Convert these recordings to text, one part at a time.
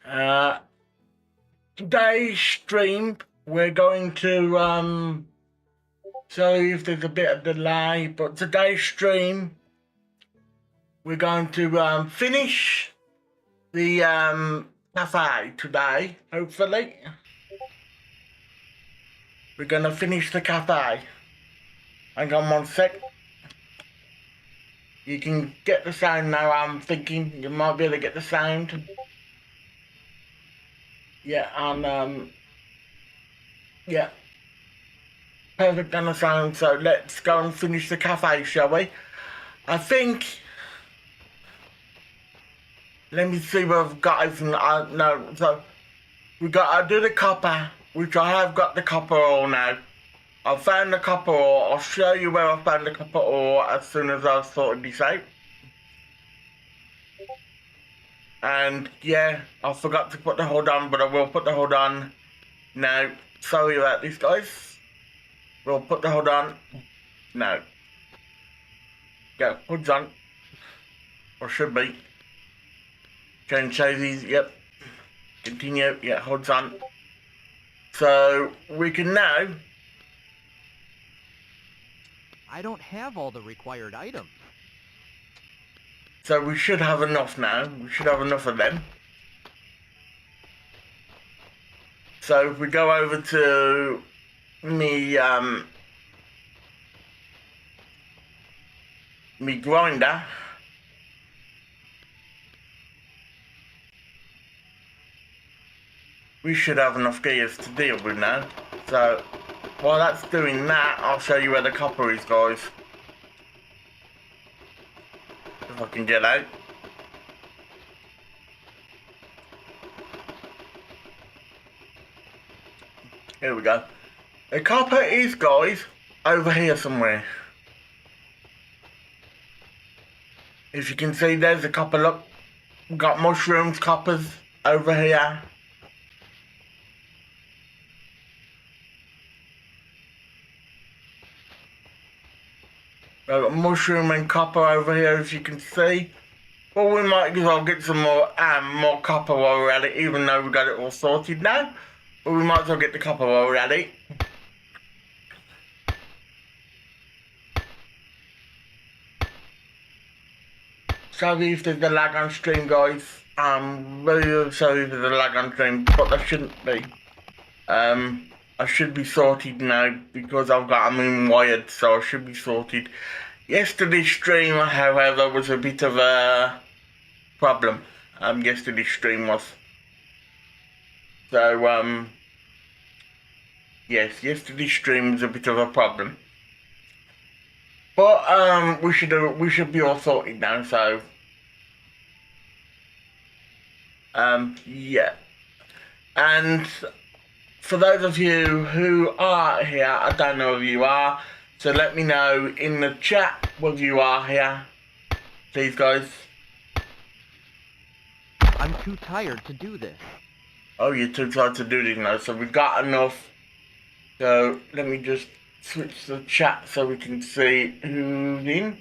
Uh, Today's stream, we're going to, sorry if there's a bit of delay, but today's stream, we're going to finish the cafe today, hopefully. We're going to finish the cafe. Hang on one sec. You can get the sound now, I'm thinking. You might be able to get the sound. Yeah, and yeah. Perfect on the sound, so let's go and finish the cafe, shall we? I think... Let me see what I've got. No, so I do the copper, which I have got the copper ore now. I found the copper ore. I'll show you where I found the copper ore as soon as I've sorted this out. And yeah, I forgot to put the hood on, but I will put the hood on now. Sorry about this, guys. We'll put the hood on now. Go, hood's on. Or should be. Change these, yep. Continue, yeah, hood's on. So we can now... I don't have all the required items. So we should have enough now. We should have enough of them. So if we go over to me grinder. We should have enough gears to deal with now. So while that's doing that, I'll show you where the copper is, guys. If I can get out. Here we go. The copper is, guys, over here somewhere. If you can see, there's the copper, look. We've got mushrooms, coppers over here. We've got mushroom and copper over here, as you can see. Well, we might as well get some more copper while we're at it, even though we've got it all sorted now. But we might as well get the copper while we're at it. Sorry if there's a lag on stream, guys. I'm very sorry if there's a lag on stream, but there shouldn't be. I should be sorted now because I've got them wired, so I should be sorted. Yesterday's stream, however, was a bit of a problem. Yesterday's stream was. So, yes, yesterday's stream was a bit of a problem. But we should be all sorted now, so yeah. And for those of you who are here, I don't know if you are, so let me know in the chat whether you are here, please, guys. I'm too tired to do this. Oh, you're too tired to do this now, so we've got enough. So let me just switch the chat so we can see who's in.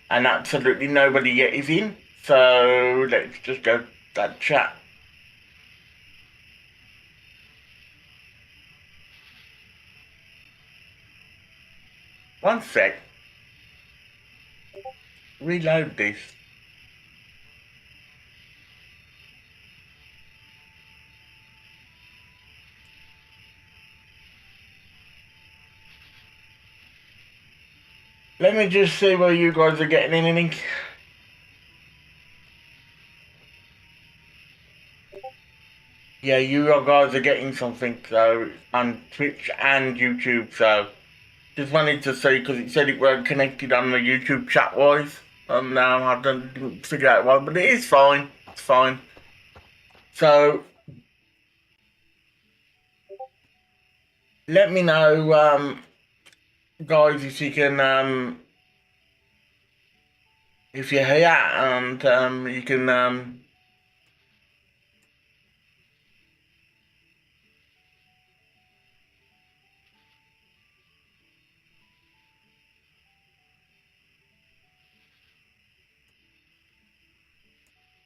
And absolutely nobody yet is in, so let's just go to that chat. One sec. Reload this. Let me just see where you guys are getting anything. Yeah, you guys are getting something, so on Twitch and YouTube, so just wanted to see because it said it weren't connected on the YouTube chat wise. Now I didn't figure out why, but it is fine. It's fine. So let me know, guys, if you can, if you're here and you can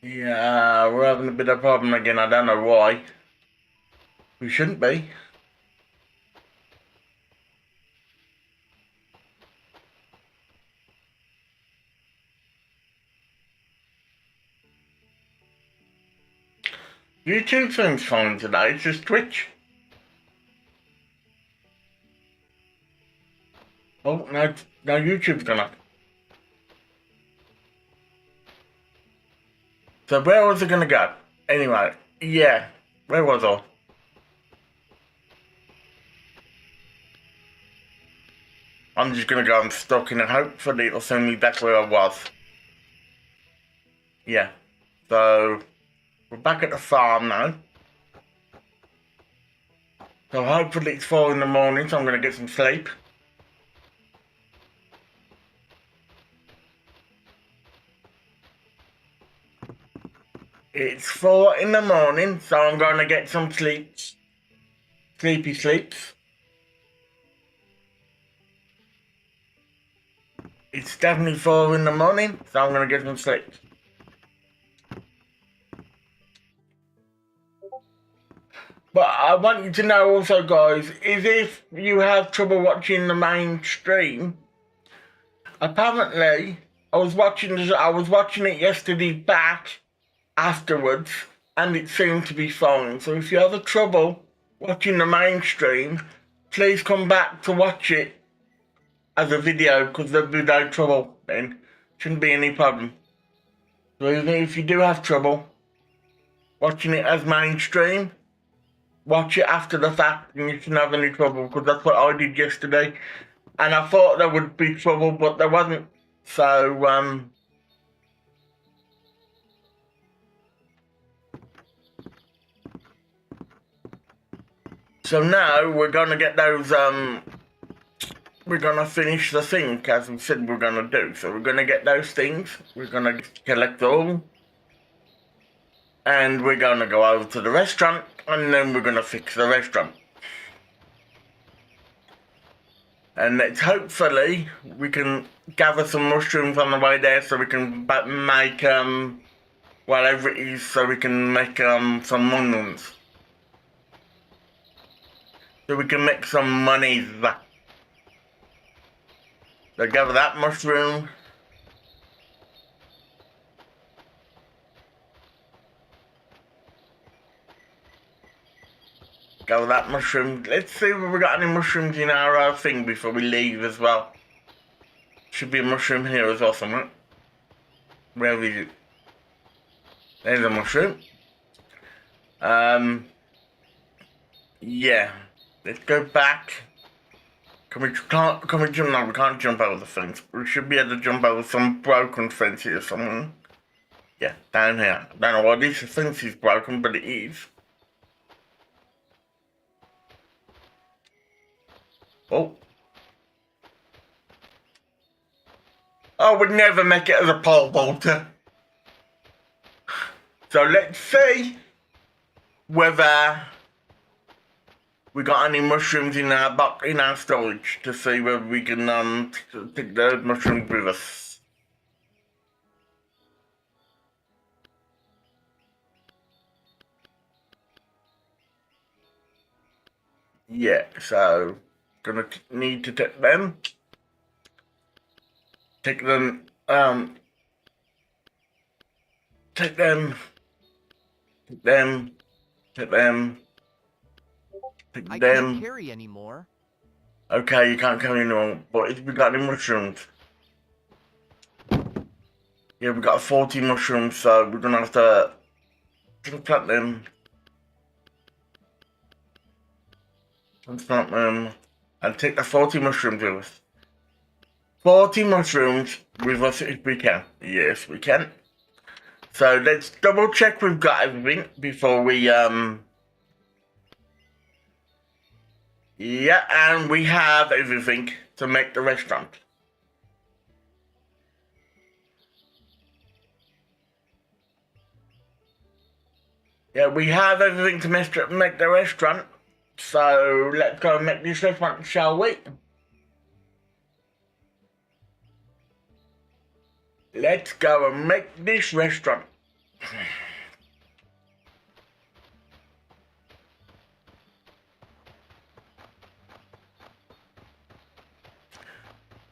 Yeah, we're having a bit of a problem again. I don't know why. We shouldn't be. YouTube seems fine today. It's just Twitch. Oh, no, no, YouTube's gone up. So where was it gonna go? Anyway, yeah. Where was I? I'm just gonna go unstuck and hopefully it'll send me back where I was. Yeah. So, we're back at the farm now. So hopefully it's 4 in the morning, so I'm gonna get some sleep. It's 4 in the morning, so I'm gonna get some sleep. Sleepy sleeps. It's definitely 4 in the morning, so I'm gonna get some sleep. But I want you to know also, guys, is if you have trouble watching the main stream, apparently I was watching it yesterday back afterwards, and it seemed to be fine. So if you have trouble watching the main stream, please come back to watch it as a video, because there'll be no trouble then. Shouldn't be any problem. So even if you do have trouble watching it as mainstream, watch it after the fact and you shouldn't have any trouble, because that's what I did yesterday. And I thought there would be trouble, but there wasn't. So, so now we're gonna get those, we're gonna finish the thing as we said we're gonna do. So we're gonna get those things, we're gonna collect all, and we're gonna go over to the restaurant, and then we're gonna fix the restaurant. And let's hopefully we can gather some mushrooms on the way there so we can make whatever it is, so we can make some onions. So we can make some money. So gather that mushroom. Gather that mushroom. Let's see if we got any mushrooms in our thing before we leave as well. Should be a mushroom here as well somewhere. Where is it? There's a mushroom. Yeah. Let's go back. Can we jump? No, we can't jump over the fence. We should be able to jump over some broken fence here somewhere. Yeah, down here. I don't know why this fence is broken, but it is. Oh. I would never make it as a pole vaulter. So let's see whether we got any mushrooms in our storage to see whether we can take those mushrooms with us. Yeah, so gonna need to take them. Take them. Take them. Take them. Take them. Take I them. can't carry anymore. Okay, you can't carry anymore. But if we got any mushrooms, yeah, we got 40 mushrooms, so we're gonna have to plant them. Plant them and take the 40 mushrooms with us. 40 mushrooms with us if we can. Yes, we can. So let's double check we've got everything before we yeah, and we have everything to make the restaurant. Yeah, we have everything to make the restaurant. So let's go and make this restaurant, shall we? Let's go and make this restaurant.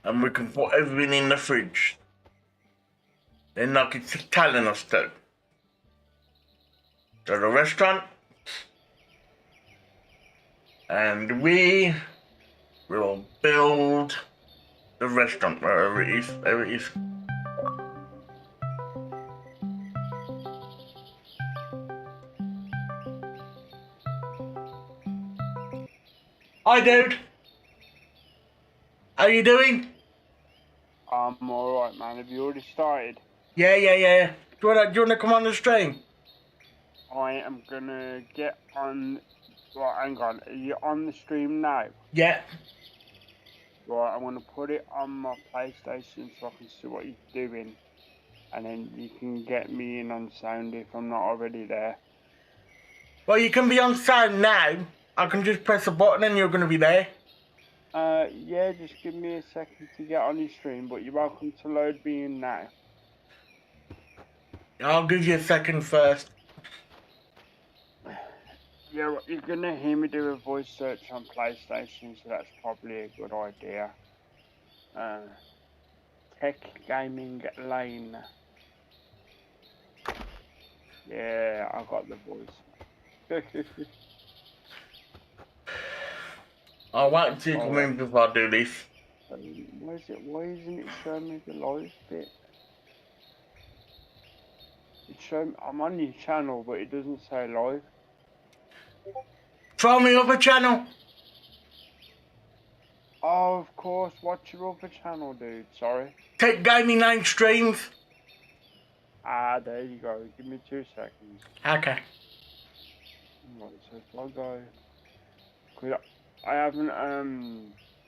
And we can put everything in the fridge. Then like it's telling us to. To the restaurant. And we will build the restaurant wherever it is. There it is. Hi dude. How you doing? I'm alright, man. Have you already started? Yeah. Do you wanna come on the stream? I am gonna get on. Right, hang on. Are you on the stream now? Yeah. Right, I'm gonna put it on my PlayStation so I can see what you're doing. And then you can get me in on sound if I'm not already there. Well, you can be on sound now. I can just press a button and you're gonna be there. Yeah, just give me a second to get on your stream, but you're welcome to load me in now. I'll give you a second first. Yeah, you're gonna hear me do a voice search on PlayStation, so that's probably a good idea. Tech Gaming Lane. Yeah, I got the voice. I'll wait until you come in before I do this. Why isn't it showing me the live bit? It's showing, I'm on your channel, but it doesn't say live. Try my other channel. Oh, of course. What's your other channel, dude? Sorry. Tech Gaming Lane streams. Ah, there you go. Give me 2 seconds. Okay. Right, so if I go... Cause I haven't,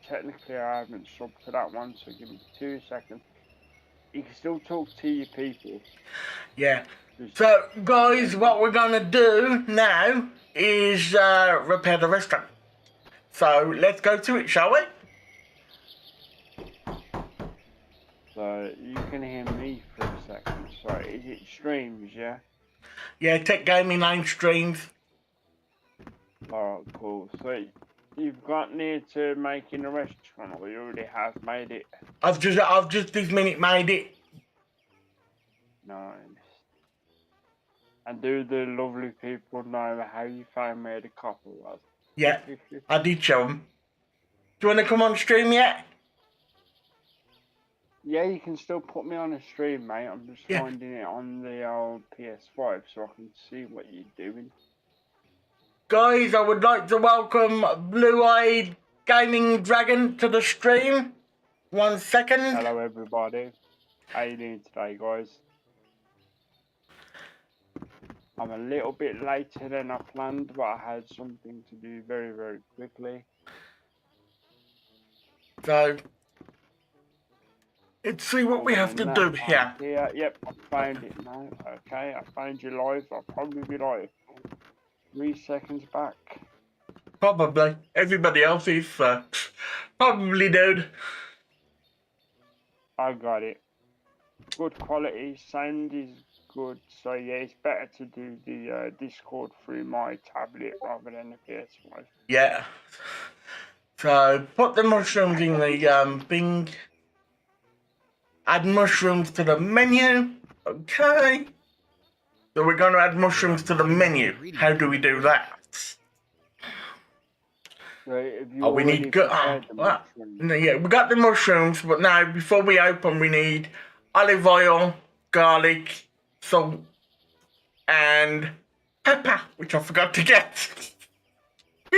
technically I haven't subbed to that one, so give me 2 seconds. You can still talk to your people. Yeah. So, guys, what we're gonna do now is repair the restaurant. So, let's go to it, shall we? So you can hear me for a second. Sorry, is it streams, yeah? Yeah, Tech Gaming Lane streams. Alright, cool. So you've got near to making a restaurant, or you already have made it? I've just this minute made it. Nice. And do the lovely people know how you found where the copper was? Yeah, I did show them. Do you want to come on stream yet? Yeah, you can still put me on a stream, mate. I'm just Yeah. finding it on the old PS5 so I can see what you're doing. Guys, I would like to welcome Blue-Eyed Gaming Dragon to the stream. 1 second. Hello, everybody. How you doing today, guys? I'm a little bit later than I planned, but I had something to do very, very quickly. So, let's see what we have to do here. Yeah, yep, I found it now. Okay, I found you live. I'll probably be like 3 seconds back. Probably. Everybody else is, probably, dude. I got it. Good quality, sound is good. So yeah, it's better to do the Discord through my tablet rather than the PS5. Yeah. So, put the mushrooms in the, thing. Add mushrooms to the menu. Okay. So we're going to add mushrooms to the menu. How do we do that? So we need good. No, yeah, we got the mushrooms, but now before we open, we need olive oil, garlic, salt, and pepper, which I forgot to get. So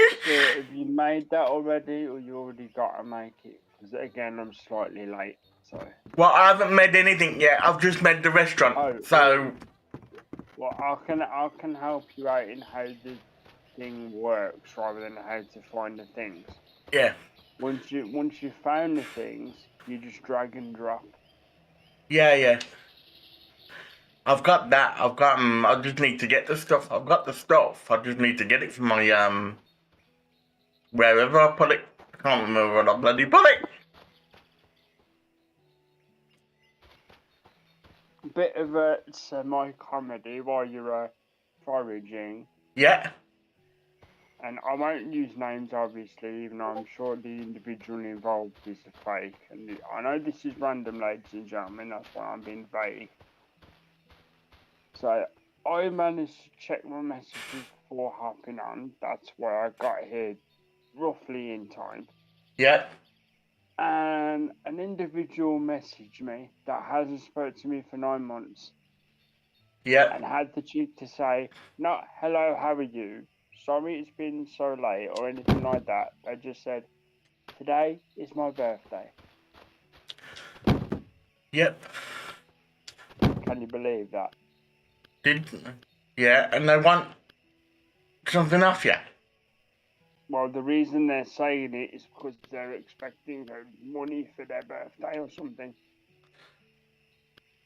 have you made that already, or you already got to make it? Because again, I'm slightly late. So. Well, I haven't made anything yet. I've just made the restaurant. Oh, so. Well, I can help you out in how the thing works rather than how to find the things. Yeah. Once you found the things, you just drag and drop. Yeah. I've got that. I've got I just need to get the stuff. I've got the stuff. I just need to get it from my wherever I put it. I can't remember where I bloody put it. bit of a semi-comedy while you're foraging. Yeah. And I won't use names, obviously, even though I'm sure the individual involved is a fake. And I know this is random, ladies and gentlemen, that's why I'm being vague. So, I managed to check my messages before hopping on. That's why I got here roughly in time. Yeah. And an individual messaged me that hasn't spoken to me for 9 months. Yeah. And had the cheek to say, not hello, how are you? Sorry it's been so late or anything like that. They just said, today is my birthday. Yep. Can you believe that? Yeah, and they want something off you. Well, the reason they're saying it is because they're expecting money for their birthday or something.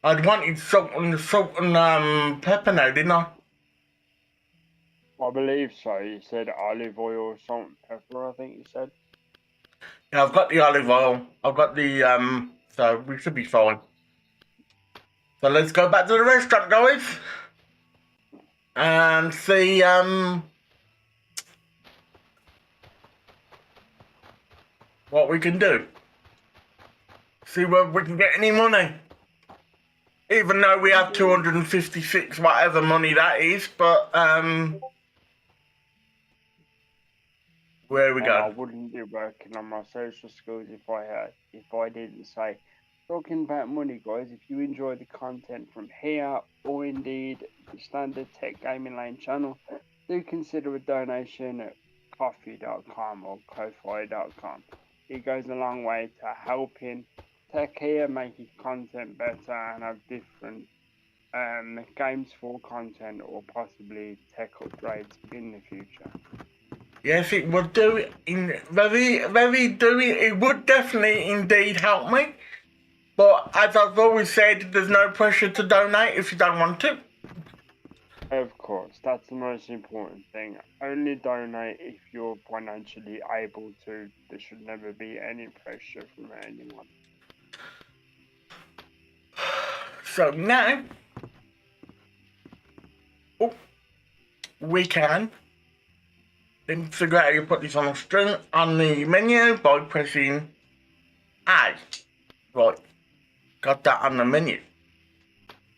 I'd wanted salt and pepper now, didn't I? I believe so. You said olive oil, salt and pepper, I think you said. Yeah, I've got the olive oil. I've got the so we should be fine. So let's go back to the restaurant, guys, and see what we can do. See whether we can get any money. Even though we have 256 whatever money that is, but where we And I go? wouldn't be working on my social skills if I didn't say. Talking about money, guys, if you enjoy the content from here or indeed the Standard Tech Gaming Lane channel, do consider a donation at coffee.com or ko-fi.com. It goes a long way to helping Tech here make his content better and have different games for content or possibly tech upgrades in the future. Yes, it would do it. It would definitely indeed help me. But as I've always said, there's no pressure to donate if you don't want to. Of course, that's the most important thing. Only donate if you're financially able to. There should never be any pressure from anyone. So now, we can then figure out how you put this on a string on the menu by pressing A. Right, got that on the menu.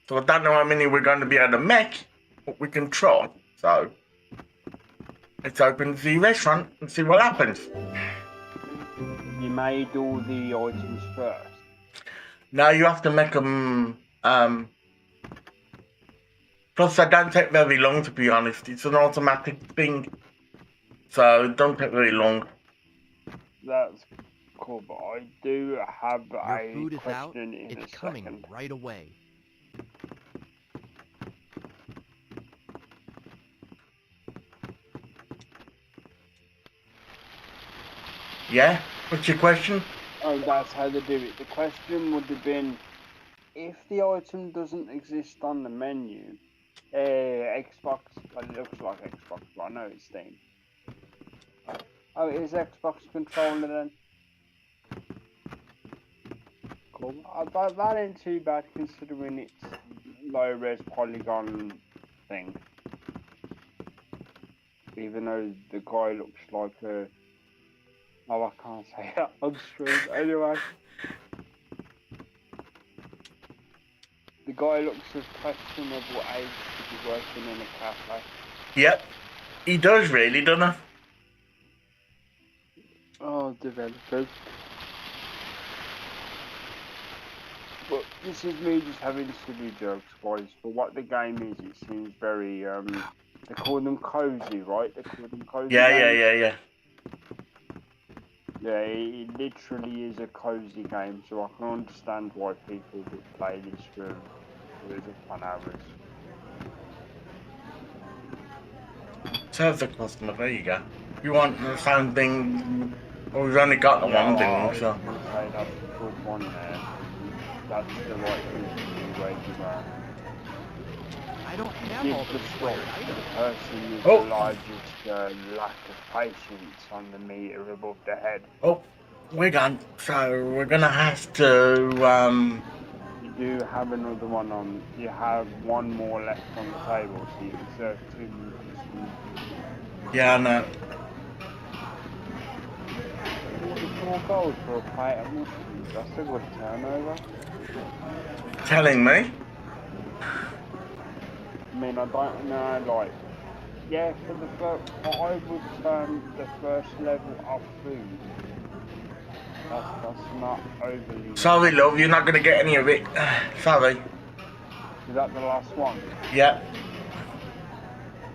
So I don't know how many we're going to be able to make, but we can try. So let's open the restaurant and see what happens. You made all the items first. Now you have to make them. Plus, they don't take very long, to be honest. It's an automatic thing, so it don't take very long. That's cool, but I do have Your a food is out. question in It's a coming second. right away. Yeah? What's your question? Oh, that's how they do it. The question would have been, if the item doesn't exist on the menu, Xbox, well, it looks like Xbox, but I know it's Steam. Oh, it is Xbox controller then? Cool. That ain't too bad considering it's low-res polygon thing. Even though the guy looks like a... Oh, I can't say that on stream. Anyway. The guy looks of questionable age to be working in a cafe. Yep. He does really, doesn't he? Oh, developers. But this is me just having silly jokes, guys. For what the game is, it seems very, they call them cozy, right? They call them cozy games. Yeah, it literally is a cozy game, so I can understand why people would play this for the fun hours. Serve the customer, there you go. You want the same thing, well, we've only got the one thing, so. I would say that's a good one there. That's the right thing to do where you are. I don't have Give all the the stop required to the items. person with the largest lack of patience on the meter above the head. Oh, we're gone. So we're gonna have to, do have another one on. You have one more left on the table, so you deserve 2 minutes. Yeah, I know. 44 goals for a plate of mushrooms. That's a good turnover. Telling me. I mean, I don't know, like, yeah, for the first, I would term the first level of food. That's not overly. Sorry, love, you're not going to get any of it. Sorry. Is that the last one? Yeah.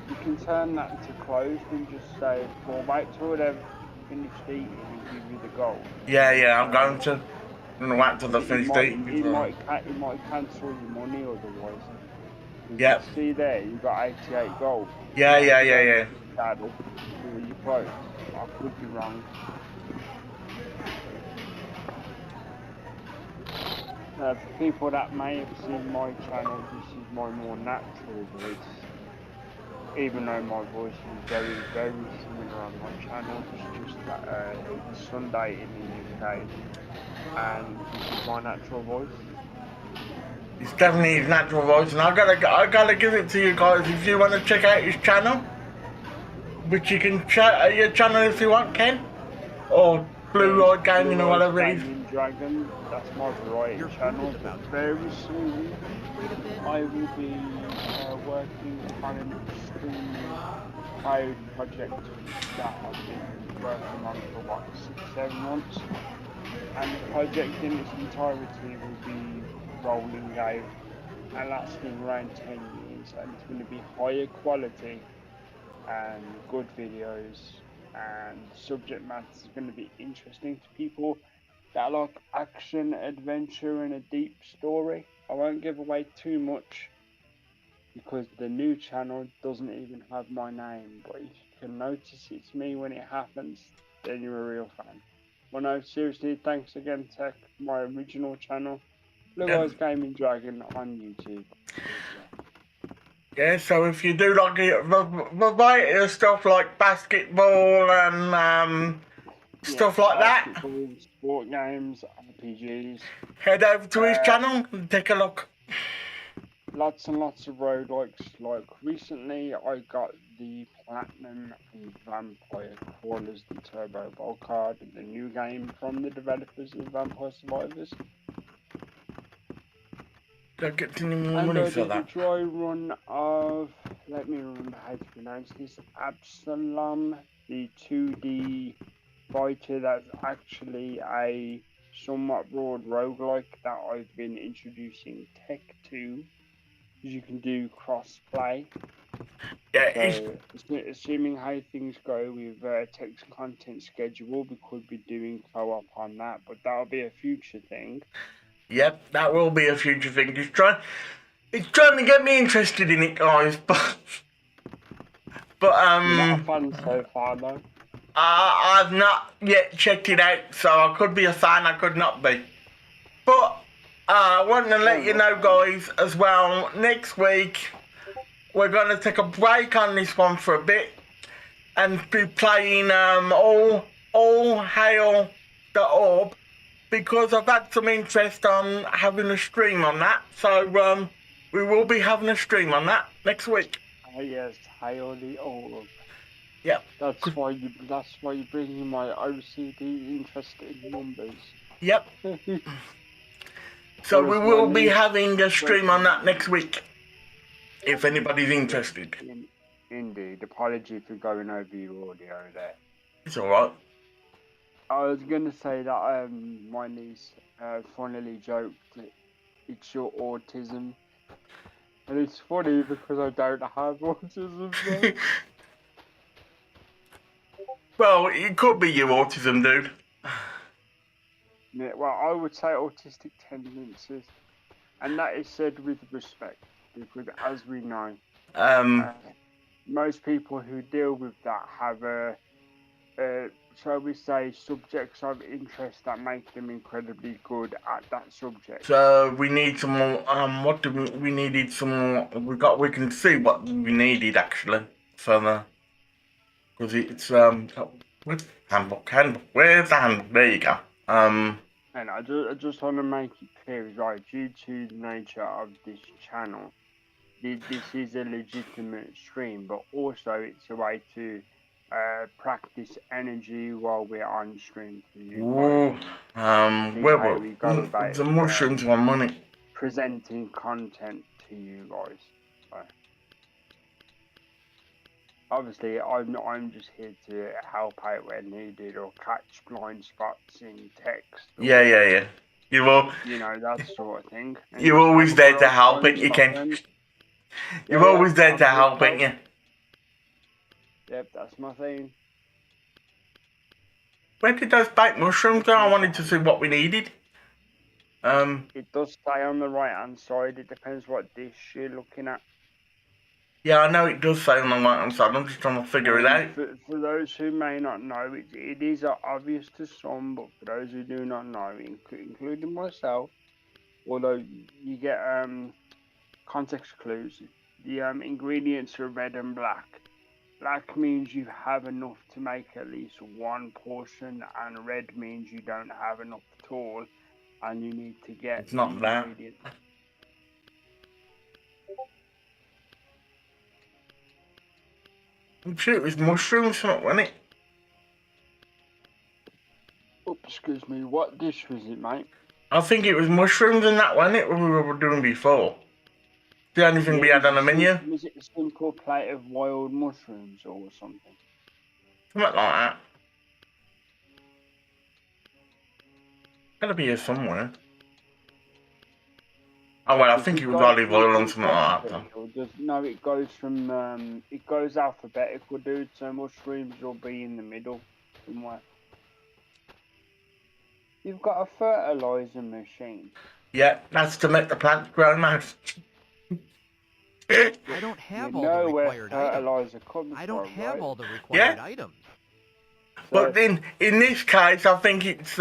You can turn that to closed and just say, well, wait till they've finished eating and give you the gold. Yeah, I'm going to. I'm going to wait till the finish eating It before. might cancel your money otherwise. You Yep. can see there, you've got 88 gold. Yeah. Saddle, or you close. I could be wrong. For people that may have seen my channel, this is my more natural voice. Even though my voice is very, very similar on my channel, it's just that it's Sunday in the UK, and this is my natural voice. It's definitely his natural voice, and I gotta give it to you guys. If you want to check out his channel, which you can check out your channel if you want, Ken, or Blue Eyed Gaming or whatever it is. Dragon, that's my variety channel. But very soon, I will be working on an extremely high project that I've been working on for what 6-7 months, and the project in its entirety will be rolling out and lasting around 10 years, and it's going to be higher quality and good videos, and the subject matter is going to be interesting to people that like action, adventure, and a deep story. I won't give away too much because the new channel doesn't even have my name, but if you can notice it's me when it happens, then you're a real fan. Well, no, seriously, thanks again, Tech, my original channel, Blue Eyes Gaming Dragon on YouTube. Yeah, so if you do like variety of stuff like basketball and stuff like that, Basketball, sport games, RPGs. head over to his channel and take a look. Lots and lots of roguelikes. Like recently, I got the Platinum Vampire Crawlers, the Turbo Bowl card, the new game from the developers of Vampire Survivors. Don't get any more money for And I did that. a dry run of, let me remember how to pronounce this, Absalom, the 2D fighter that's actually a somewhat broad roguelike that I've been introducing tech to. You can do cross-play. Yeah, So, assuming how things go with text content schedule, we could be doing co-op on that, but that'll be a future thing. yep, that will be a future thing. He's trying to get me interested in it, guys, but You're not a fan so far, though. I've not yet checked it out, so I could be a fan, I could not be. But I want to let you know, guys, as well, next week we're going to take a break on this one for a bit and be playing All Hail the Orb, because I've had some interest on having a stream on that. So we will be having a stream on that next week. Oh yes, Hail the Orb. Yep. That's why you're bringing my OCD interest in numbers. Yep. So we will be having a stream on that next week, if anybody's interested. Indeed. Apology for going over your audio there. It's alright. I was going to say that my niece funnily joked that it's your autism. And it's funny because I don't have autism. So. Well, it could be your autism, dude. Yeah, well, I would say autistic tendencies, and that is said with respect, because as we know, most people who deal with that have shall we say, subjects of interest that make them incredibly good at that subject. So we need some more. What do we needed? Some more. We can see what we needed actually for the, because it's where's the handbook? Where's the handbook? There you go. And I just want to make it clear, right, due to the nature of this channel, this is a legitimate stream, but also it's a way to practice energy while we're on stream for you guys. Ooh, See where how were we go about the mushrooms want money? presenting content to you guys. So, obviously, I'm just here to help out where needed or catch blind spots in text Yeah, or yeah, yeah. You will. you know that sort of thing. And You're just have always a there good to old help time it. with You my can. friends. You're Yeah, always there I'm to good, help pal. it. You. Yep, that's my thing. Where did those baked mushrooms go? I wanted to see what we needed. It does stay on the right hand side. It depends what dish you're looking at. Yeah, I know it does say on the right hand side. I'm just trying to figure it out. For those who may not know, it is obvious to some, but for those who do not know, including myself, although you get context clues, the ingredients are red and black. Black means you have enough to make at least one portion, and red means you don't have enough at all, and you need to get It's the not that. ingredients. I'm sure it was mushrooms, wasn't it? Oops, excuse me. What dish was it, mate? I think it was mushrooms and that, wasn't it? What we were doing before. The only thing we had on the menu. Was it a simple plate of wild mushrooms or something? Something like that. Gotta be here somewhere. Oh well, I think it was olive oil and something like that. Or no, it goes from it goes alphabetical, dude. So mushrooms will be in the middle somewhere. You've got a fertilizer machine. Yeah, that's to make the plants grow nice. I don't have all the required fertilizer items. comes I don't from, have right? all the required items. But in this case, I think it's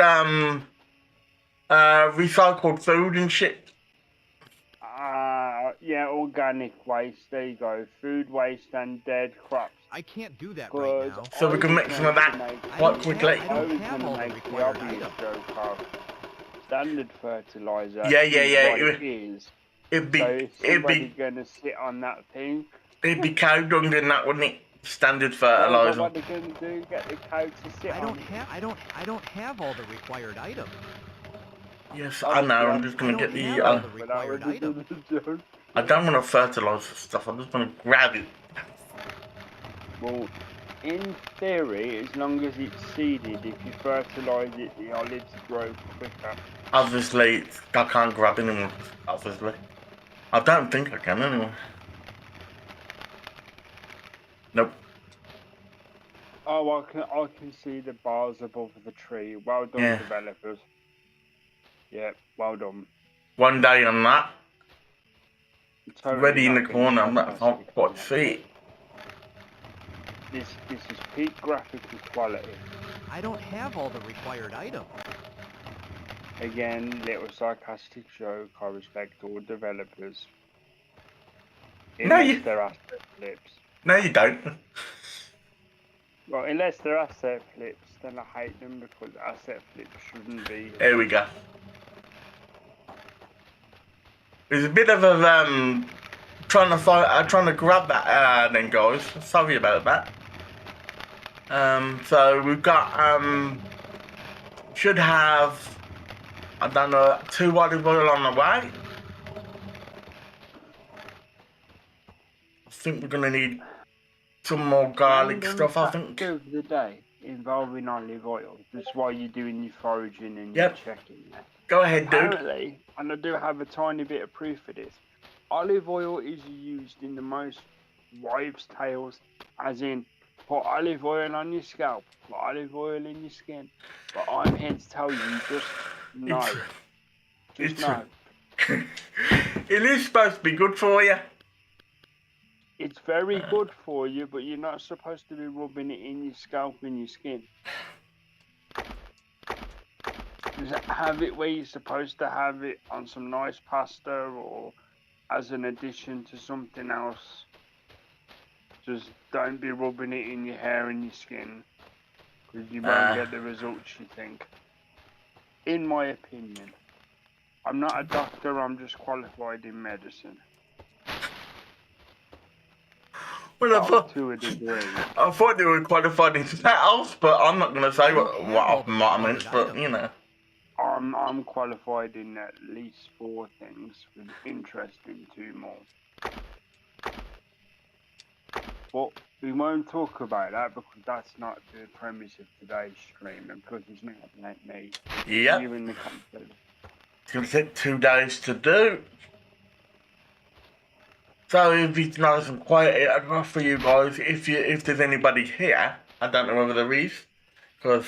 recycled food and shit. Yeah, organic waste. There you go. Food waste and dead crops. I can't do that right now. So we can mix some of that quite quickly. I don't have all the required items. Standard fertilizer. Yeah. It is. It'd be, so is somebody gonna sit on that thing? It'd be cow dung in that, wouldn't it? Standard Yeah, fertilizer. what are they gonna do? Get the cow to sit on it? I don't have all the required items. Yes, I know. I'm just gonna get the. Required items. I don't want to fertilize the stuff. I just want to grab it. Well, in theory, as long as it's seeded, if you fertilise it, the olives grow quicker. Obviously, I can't grab anyone. Obviously, I don't think I can anyway. Nope. Oh, I can see the bars above the tree. Well done, Yeah. developers. Yeah, well done. One day on that, Totally ready in the not corner. getting I can't quite see it. This is peak graphical quality. I don't have all the required items. Again, little sarcastic joke. I respect all developers. Unless they're asset flips. No, you don't. Well, unless they're asset flips, then I hate them because asset flips shouldn't be. There we go. There's a bit of a trying to grab that then, guys. Sorry about that. So we've got should have, I don't know, 2 olive oil on the way. I think we're gonna need some more garlic stuff. I think. Of the day involving olive oil. That's why you're doing your foraging and Yep. your checking there. Go ahead, dude. Apparently, and I do have a tiny bit of proof for this, olive oil is used in the most wives' tales, as in put olive oil on your scalp, put olive oil in your skin. But I'm here to tell you, just no. Just no. It is supposed to be good for you. It's very good for you, but you're not supposed to be rubbing it in your scalp and your skin. Just have it where you're supposed to have it on some nice pasta or as an addition to something else. Just don't be rubbing it in your hair and your skin, because you won't get the results you think. in my opinion, I'm not a doctor, I'm just qualified in medicine. Well, To a degree. I thought they were qualified in something else, but I'm not going to say what I meant, but you know. I'm qualified in at least 4 things with interest in 2 more. But we won't talk about that because that's not the premise of today's stream, and because it's not about me. Yep. You in the content. It's going to take 2 days to do. So if it's nice and quiet, I'd love for you guys, if there's anybody here, I don't know whether there is, because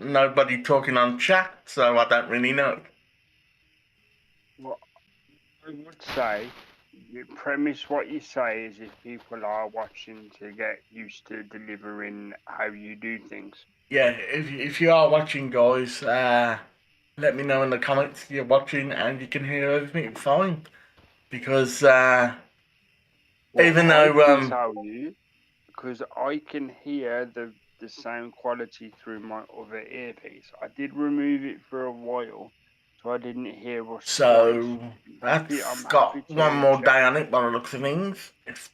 nobody talking on chat, so I don't really know. Well, I would say, you premise what you say is if people are watching to get used to delivering how you do things. Yeah, if you are watching, guys, let me know in the comments you're watching and you can hear everything fine. Because even though I can tell you, because I can hear the sound quality through my other earpiece. I did remove it for a while, so I didn't hear us so twice. that's got one more day on it by the looks of things. If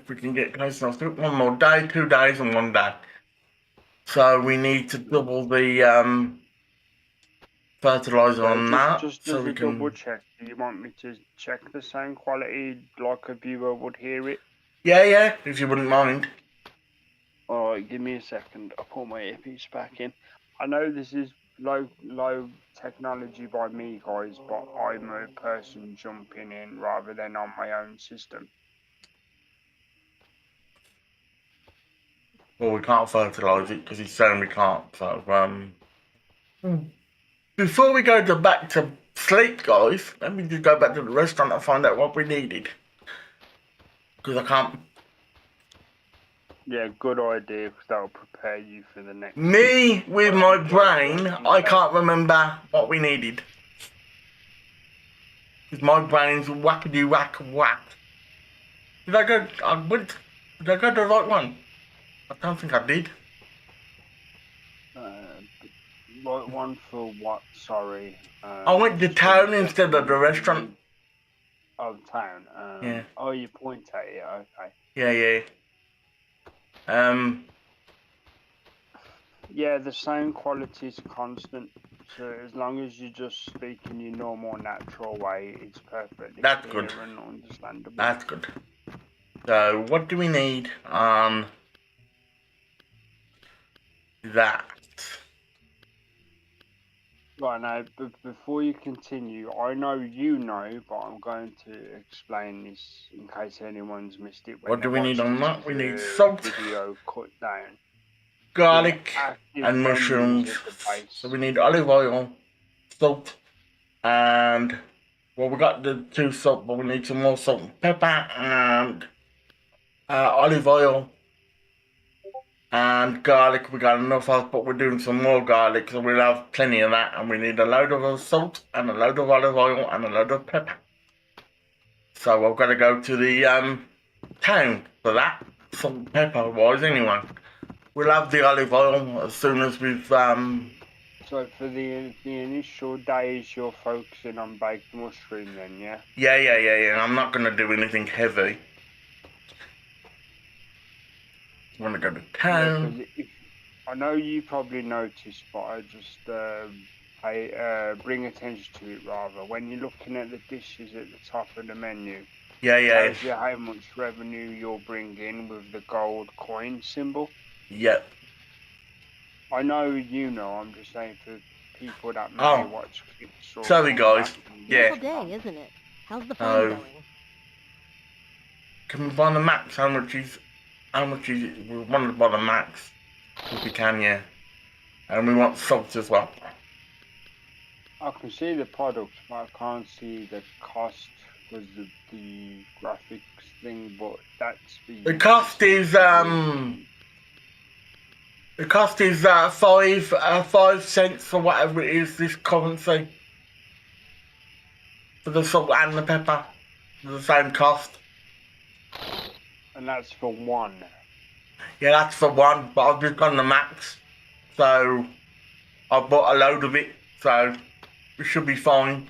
we can get close enough to it, one more day, 2 days and 1 day. So we need to double the fertilizer on that. Just so as we a can double check, do you want me to check the sound quality like a viewer would hear it? Yeah, if you wouldn't mind. Alright, give me a second. I'll put my earpiece back in. I know this is low technology by me, guys, but I'm a person jumping in rather than on my own system. Well, we can't fertilise it because he's saying we can't. So before we go back to sleep, guys, let me just go back to the restaurant and find out what we needed. Because I can't. Yeah, good idea, because that'll prepare you for the next. Me, with my brain, I can't remember what we needed. Because my brain's whackity whack whack. Did I go to the right one? I don't think I did. Right one for what? Sorry. I went to town instead of the restaurant. Oh, town. Yeah. Oh, you point at it. Okay. Yeah. Yeah, the sound quality is constant. So as long as you just speak in your normal, natural way, it's perfectly That's clear good. and understandable. That's good. So what do we need on that? Right now, before you continue, I know you know, but I'm going to explain this in case anyone's missed it. What do we need on that? We need salt, video cut down, garlic, active and mushrooms. menus at the base. So we need olive oil, salt, and well, we got the 2 salt, but we need some more salt and pepper and olive oil and garlic. We got enough of, but we're doing some more garlic, so we'll have plenty of that. And we need a load of salt and a load of olive oil and a load of pepper. So I've got to go to the town for that, salt and pepper wise anyway. We'll have the olive oil as soon as we've So for the initial days, you're focusing on baked mushroom then, yeah? Yeah. I'm not going to do anything heavy. I want to go to town. Yeah, I know you probably noticed, but I just bring attention to it rather. When you're looking at the dishes at the top of the menu, Yeah. tells you how much revenue you'll bring in with the gold coin symbol. Yep. I know you know. I'm just saying for people that may watch clips. Sorry, guys. Yeah. Day, isn't it? How's the phone going? Can we buy the max? How much is it? We want to buy the max if we can, yeah. And we want salt as well. I can see the products, but I can't see the cost because of the graphics thing. But that's the cost is the cost is 5 cents or whatever it is. This currency for the salt and the pepper, the same cost. And that's for one. Yeah, that's for one, but I've just gone the max. So I bought a load of it. So we should be fine.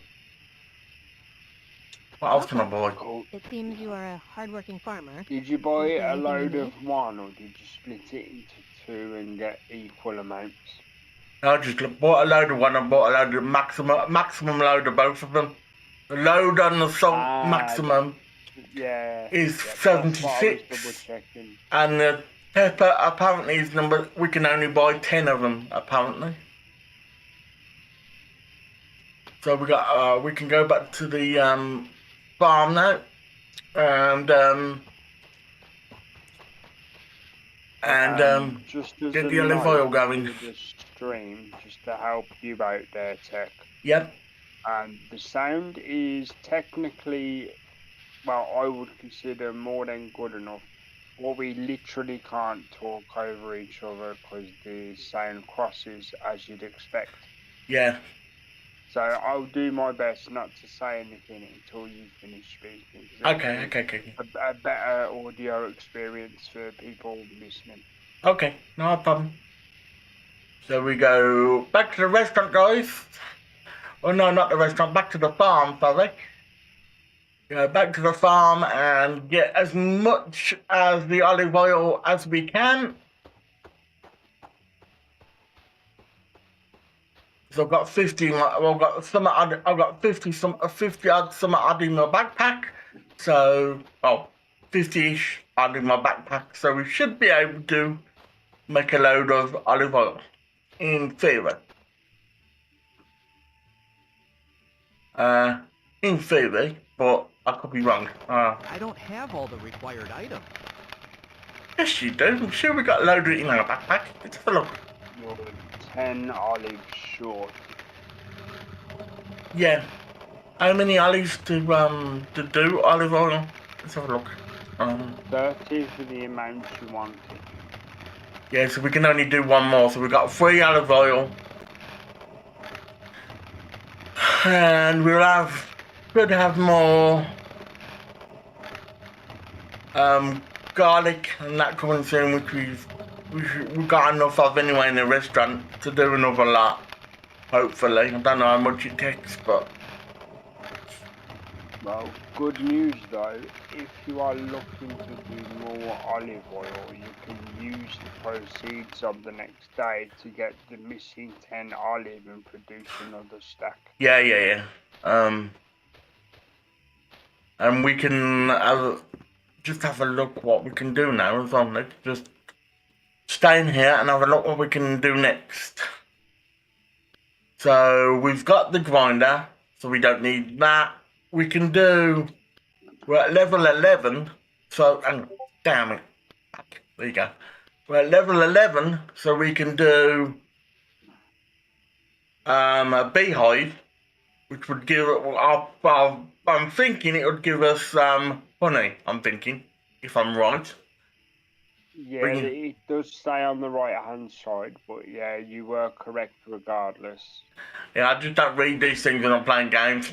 What else can I buy? Cool. It seems you are a hardworking farmer. Did you buy Is there a anything you load need? of one, or did you split it into two and get equal amounts? I just bought a load of one and bought a load of maximum load of both of them. The load on the salt maximum Yeah. is That's what I was 76, double checking. and the pepper apparently is number. We can only buy 10 of them apparently. So we can go back to the farm now, and Just as get a the olive oil going. to the stream, just to help you out there, Tech. Yep. The sound is technically, well, I would consider more than good enough. Well, we literally can't talk over each other because the sound crosses, as you'd expect. Yeah. So I'll do my best not to say anything until you finish speaking. Okay. A better audio experience for people listening. Okay, no problem. So we go back to the restaurant, guys. Oh no, not the restaurant, back to the farm, sorry. Go back to the farm and get as much as the olive oil as we can. So I've got 50. Well, I've got 50 odd some odd in my backpack. So 50-ish odd in my backpack. So we should be able to make a load of olive oil, in theory. In theory, but I could be wrong. I don't have all the required items. Yes, you do. I'm sure we got a load of it in our backpack. Let's have a look. You're 10 olives short. Yeah. How many olives to do olive oil? Let's have a look. 30 for the amount you wanted. Yeah, so we can only do one more. So we've got 3 olive oil. And should have more garlic and that coming soon, which we've got enough of anyway in the restaurant to do another lot. Hopefully. I don't know how much it takes, but Well, good news though, if you are looking to do more olive oil, you can use the proceeds of the next day to get the missing 10 olive and produce another stack. yeah. And we can just have a look what we can do now as well. Let's just stay in here and have a look what we can do next. So we've got the grinder, so we don't need that. We can do, we're at level 11, so, and damn it, there you go. We're at level 11, so we can do a beehive, which would give it, I'm thinking it would give us honey, I'm thinking, if I'm right. Yeah, it does stay on the right hand side, but yeah, you were correct regardless. Yeah, I just don't read these things when I'm playing games.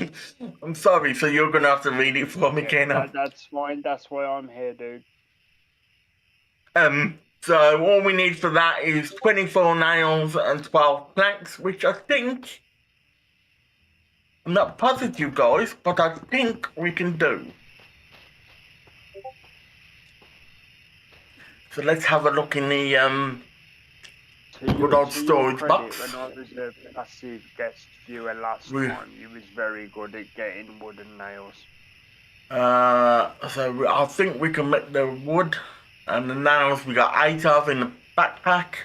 I'm sorry, so you're going to have to read it for me, Kenna. That's fine, that's why I'm here, dude. So all we need for that is 24 nails and 12 planks, which I think, I'm not positive, guys, but I think we can do. So let's have a look in the good old storage box. When I was a passive guest viewer last time, you was very good at getting wooden nails. So I think we can make the wood and the nails. We got 8 of in the backpack,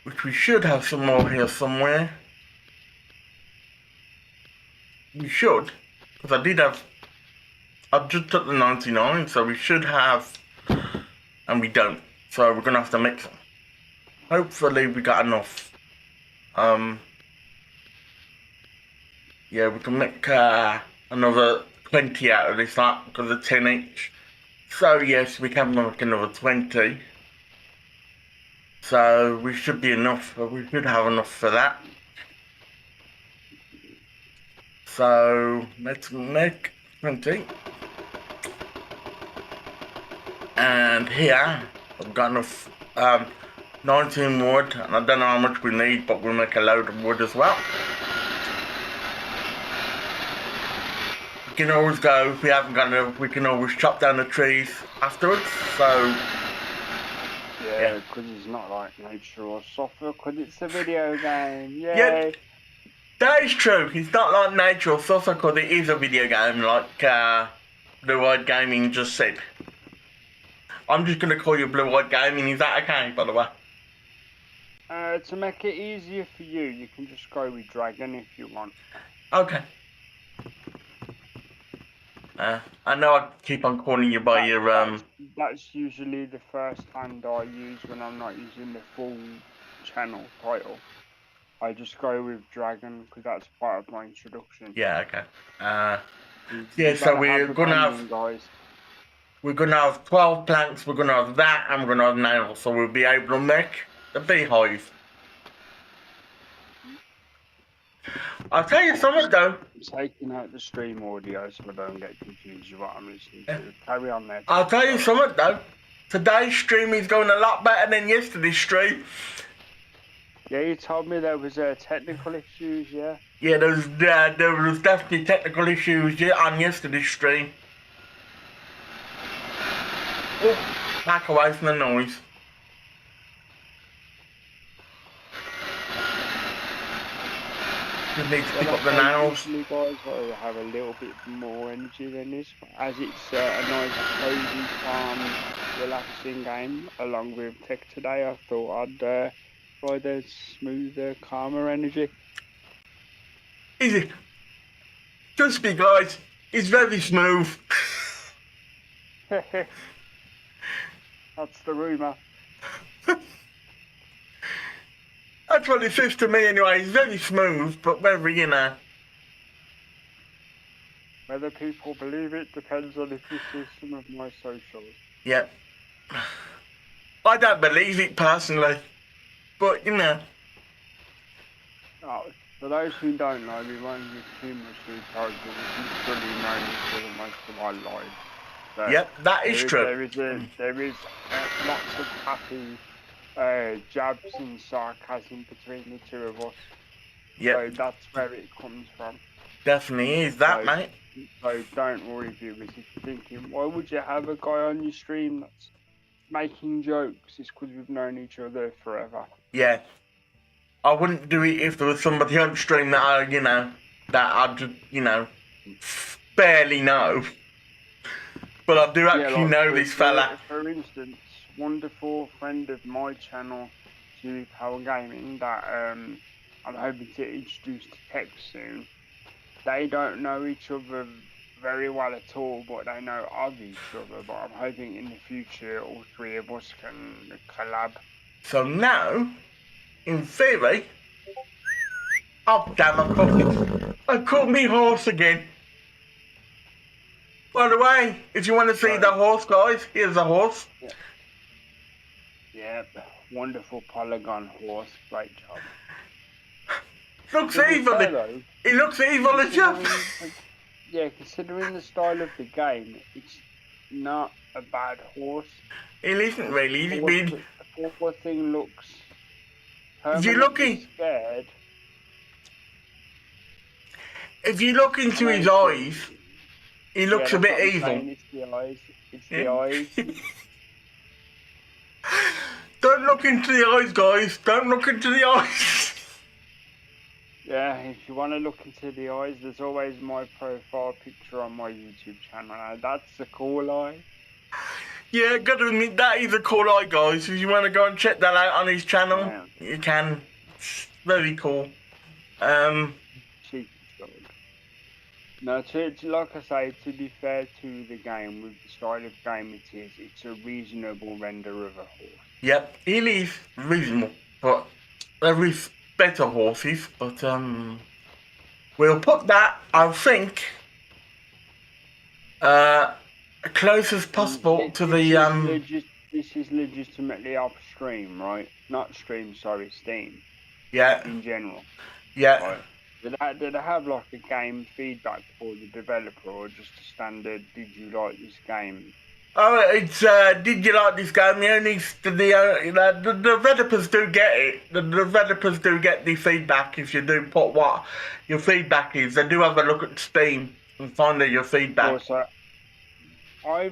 which we should have some more here somewhere. We should, because I just took the 99, so we should have, and we don't. So we're gonna have to mix them. Hopefully we got enough. Yeah, we can make another 20 out of this lot because of 10 each. So yes, we can make another 20. So we should be enough. We should have enough for that. So let's make 20. And here I've got enough 19 wood, and I don't know how much we need, but we'll make a load of wood as well. can always go, if we haven't got enough, we can always chop down the trees afterwards, so... Yeah, because it's not like nature or software, because it's a video game. Yay! Yeah, that is true. It's not like nature or software, because it is a video game, like Blue Eyed Gaming just said. I'm just going to call you Blue Eyed Gaming, is that okay, by the way? To make it easier for you, you can just go with Dragon if you want. Okay. I know I keep on calling you by your That's usually the first hand I use when I'm not using the full channel title. I just go with Dragon because that's part of my introduction. Yeah, okay. You so gotta we're the gonna bonding, have guys. we're gonna have 12 planks, we're gonna have that, and we're gonna have nails, so we'll be able to make the beehive. I'll tell you something though. I'm taking out the stream audio so I don't get confused with what I'm listening to. Carry on there. I'll tell you something though. Today's stream is going a lot better than yesterday's stream. Yeah, you told me there was technical issues, yeah? Yeah, there was definitely technical issues on yesterday's stream. Oh, back away from the noise. Just need to pick up the nails. Usually, guys, I have a little bit more energy than this, as it's a nice, cozy, calm, relaxing game. Along with tech today, I thought I'd try the smoother, calmer energy. Easy. Trust me, guys. It's very smooth. That's the rumour. That's what it says to me anyway. It's very smooth, but very, you know. Whether people believe it depends on if you see some of my socials. Yeah. I don't believe it personally, but you know. Oh, for those who don't know, we won't give too much details, but we've fully known each other most of our lives. So Yep, that is true. There is lots of happy jabs and sarcasm between the two of us. Yep. So that's where it comes from. Definitely is that, mate. So don't worry, viewers, if you're thinking, why would you have a guy on your stream that's making jokes? It's because we've known each other forever. Yeah. I wouldn't do it if there was somebody on stream that I, you know, that I just, you know, barely know. But I do actually know this fella. For instance, wonderful friend of my channel, Chewy Power Gaming, that I'm hoping to introduce to tech soon. They don't know each other very well at all, but they know of each other. But I'm hoping in the future all three of us can collab. So now, in theory, oh damn, I caught me horse again. By the way, if you want to see the horse, guys, here's the horse. Yeah, wonderful polygon horse, great job. Looks evil. It looks evil as you. Yeah, considering the style of the game, it's not a bad horse. It isn't really. The poor thing looks. If you looking scared. If you look into his eyes, he looks a bit evil. It's the eyes. It's the eyes. Don't look into the eyes, guys. Don't look into the eyes. Yeah, if you want to look into the eyes, there's always my profile picture on my YouTube channel. Now, that's a cool eye. Yeah, gotta admit, that is a cool eye, guys. If you want to go and check that out on his channel, you can. It's very cool. Cheeky dog. No, like I say, to be fair to the game, with the style of game it is, it's a reasonable render of a horse. Yep, it is reasonable, but there is better horses, but we'll put that, I think, close as possible to the This is legitimately off stream, right? Not stream, sorry, Steam. Yeah. In general. Yeah. Right. Did I have like a game feedback for the developer, or just a standard? Did you like this game? Oh, it's did you like this game? The developers do get it. The developers do get the feedback if you do put what your feedback is. They do have a look at Steam and find out your feedback. Also, I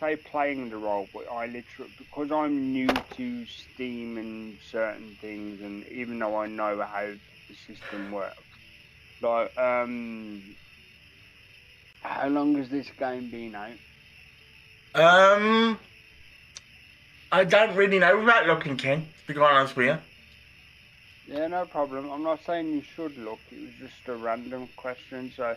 say playing the role, but I literally, because I'm new to Steam and certain things, and even though I know how the system works, like, how long has this game been out? I don't really know without looking, Ken, to be quite honest with you. Yeah, no problem. I'm not saying you should look, it was just a random question. So,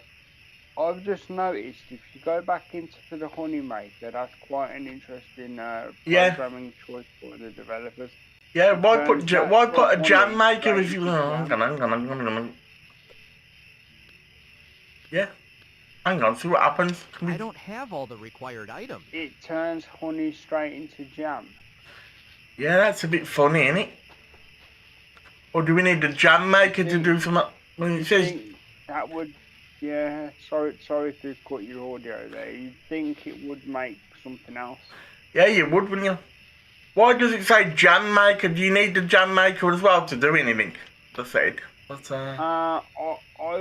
I've just noticed if you go back into the Honeymaker, that's quite an interesting Yeah. programming choice for the developers. Yeah, It why turns put natural a jam honey maker straight if you... into Oh, jam. hang on. Yeah, hang on, see what happens. I don't have all the required items. It turns honey straight into jam. Yeah, that's a bit funny, isn't it? Or do we need a jam maker to do something? When it says... That would, yeah, sorry to cut your audio there. You'd think it would make something else. Yeah, you would, wouldn't you? Why does it say jam maker? Do you need the jam maker as well to do anything? That's it. But, I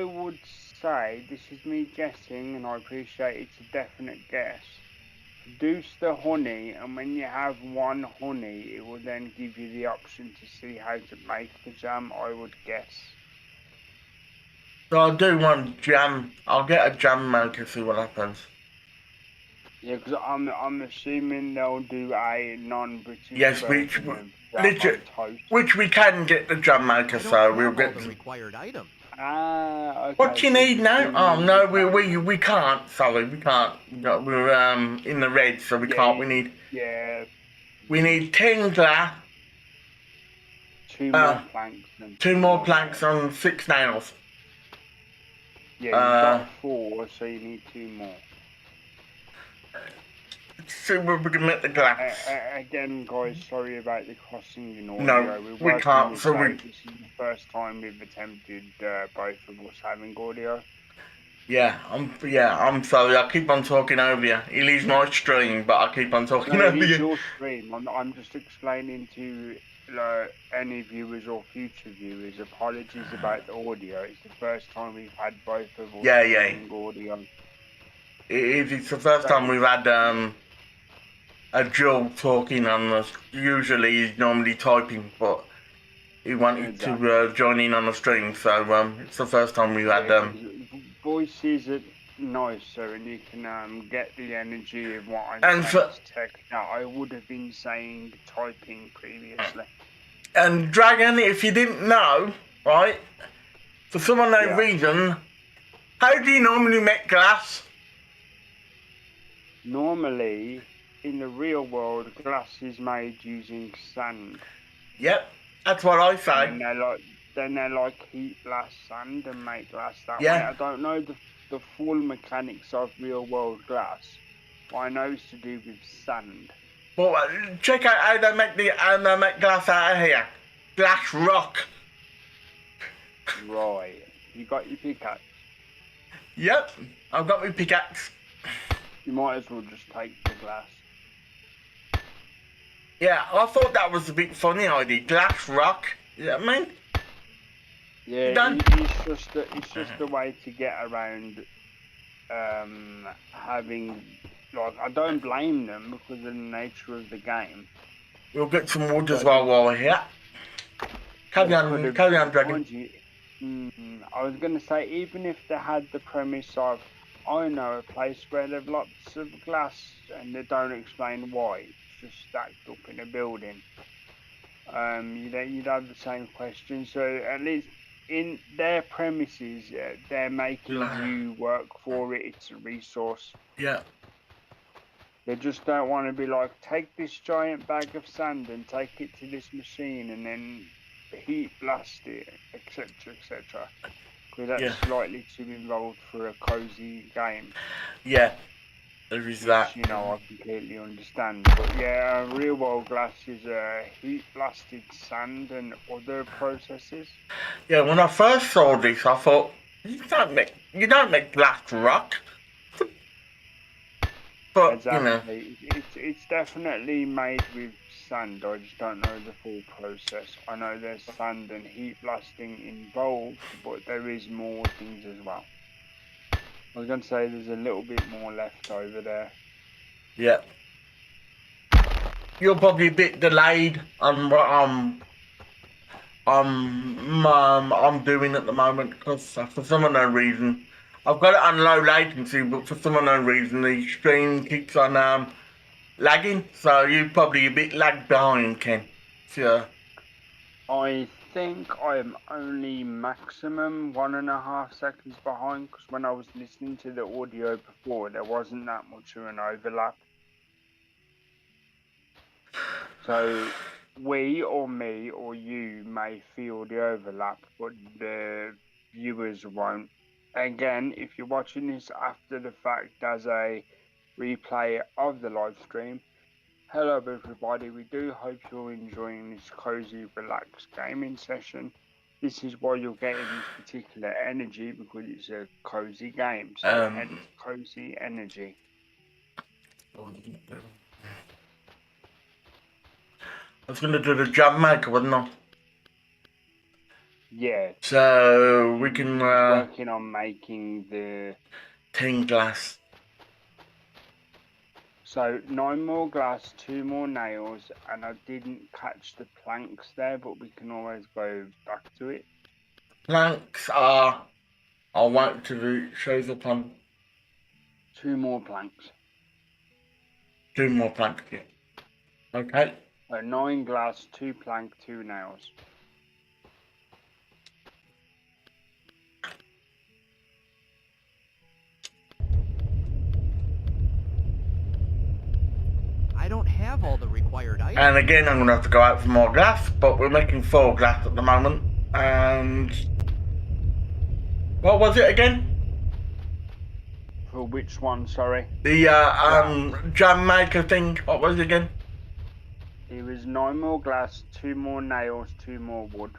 would say, this is me guessing, and I appreciate it's a definite guess. Produce the honey, and when you have one honey, it will then give you the option to see how to make the jam, I would guess. so I'll do one jam. I'll get a jam maker, see what happens. Yeah, because I'm assuming they'll do a non-British Yes, version of jam on toast. which we can get the jam maker, I don't so have we'll all get the required items. Okay. What do you so need now? do Oh need no, the we can't. Sorry, we can't. We're in the red, so we can't. We need 10 glass. 2 more planks. And 2 more planks on 6 nails. Yeah, you've got 4, so you need 2 more. See where we can make the glass. Again, guys, sorry about the crossing in audio. No, we can't. So this is the first time we've attempted both of us having audio. Yeah, I'm sorry. I keep on talking over you. It leaves my stream, but I keep on talking over It is you. your stream. I'm just explaining to any viewers or future viewers. Apologies about the audio. It's the first time we've had both of us having audio. It's the first time we've had a Joe talking on us. Usually he's normally typing, but he wanted to join in on the stream, so it's the first time we've had voices are nicer, and you can get the energy of what I'm saying. Now, I would have been saying typing previously. And Dragon, if you didn't know, right, for some unknown reason, how do you normally make glass? Normally, in the real world, glass is made using sand. Yep, that's what I say. And they're like heat blast sand and make glass that way. I don't know the full mechanics of real world glass, but I know it's to do with sand. Well, check out how they make glass out of here. Glass rock. Right. You got your pickaxe? Yep, I've got my pickaxe. You might as well just take the glass. Yeah, I thought that was a bit funny idea. Glass rock. You know what I mean? Yeah, it's just a way to get around having, like, I don't blame them because of the nature of the game. We'll get some wood as well while we're here. Carry on, Dragon. I was going to say, even if they had the premise of, I know a place where there's lots of glass and they don't explain why, it's just stacked up in a building, you'd have the same question. So at least in their premises, they're making you work for it. It's a resource. Yeah. They just don't want to be like, take this giant bag of sand and take it to this machine and then heat blast it, etc., etc. Because that's likely to be involved for a cozy game. Yeah, there is that. You know, I completely understand. But yeah, real world glass is heat blasted sand and other processes. Yeah, when I first saw this, I thought, you don't make glass rock. But, exactly. It's definitely made with sand. I just don't know the full process. I know there's sand and heat blasting involved, but there is more things as well. I was going to say there's a little bit more left over there. Yeah. You're probably a bit delayed on what I'm doing at the moment because for some unknown reason I've got it on low latency, but for some unknown reason the stream keeps on lagging. So you're probably a bit lagged behind, Ken. Sure. I think I'm only maximum 1.5 seconds behind because when I was listening to the audio before, there wasn't that much of an overlap. So we or me or you may feel the overlap, but the viewers won't. Again, if you're watching this after the fact as a replay of the live stream, hello everybody, we do hope you're enjoying this cozy, relaxed gaming session. This is why you're getting this particular energy because it's a cozy game, so hence cozy energy. I was gonna do the jam maker, wasn't I? Yeah. So we can working on making the 10 glass. So 9 more glass, 2 more nails, and I didn't catch the planks there, but we can always go back to it. Planks are. I'll wait till it shows up on 2 more planks. 2 more planks. Yeah. Okay. So 9 glass, 2 plank, 2 nails. I don't have all the required items. And again, I'm going to have to go out for more glass, but we're making 4 glass at the moment. And what was it again? For which one, sorry? The jam maker thing. What was it again? It was 9 more glass, 2 more nails, 2 more wood.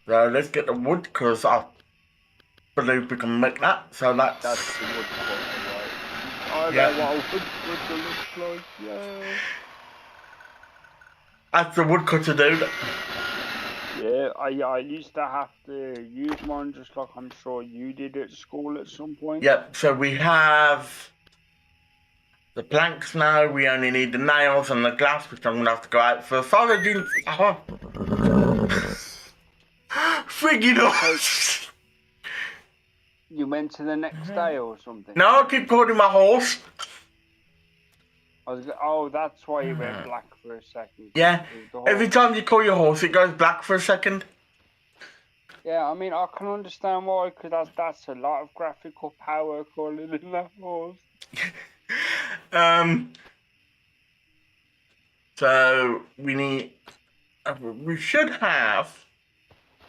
So let's get the wood, because I believe we can make that. So that's the wood cutter, right? I Yeah. know what a wood cutter looks like, yeah. That's the woodcutter, dude. Yeah, I used to have to use one just like I'm sure you did at school at some point. Yep, so we have the planks now. We only need the nails and the glass, which I'm going to have to go out for. Sorry, I didn't. Friggin' horse. You went to the next day or something? No, I keep calling my horse. Oh, that's why you went black for a second. Yeah, every time you call your horse, it goes black for a second. Yeah, I mean, I can understand why, because that's a lot of graphical power calling in that horse. So we should have,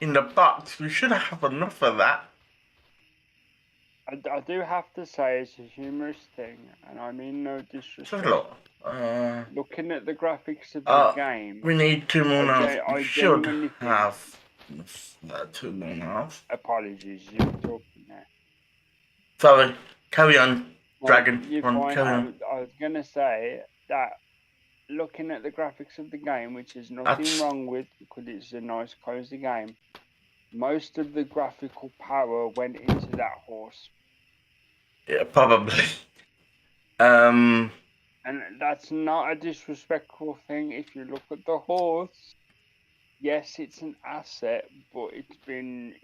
in the box, we should have enough of that. I do have to say it's a humorous thing, and I mean no disrespect. Just look. Looking at the graphics of the game, we need 2 more now. I should genuinely have 2 more now. Apologies, you were talking there. Sorry, carry on, Dragon. You're fine. Carry on. I was gonna say that looking at the graphics of the game, which is nothing wrong with because it's a nice cozy game, most of the graphical power went into that horse. Yeah, probably. And that's not a disrespectful thing if you look at the horse. Yes, it's an asset, but it's been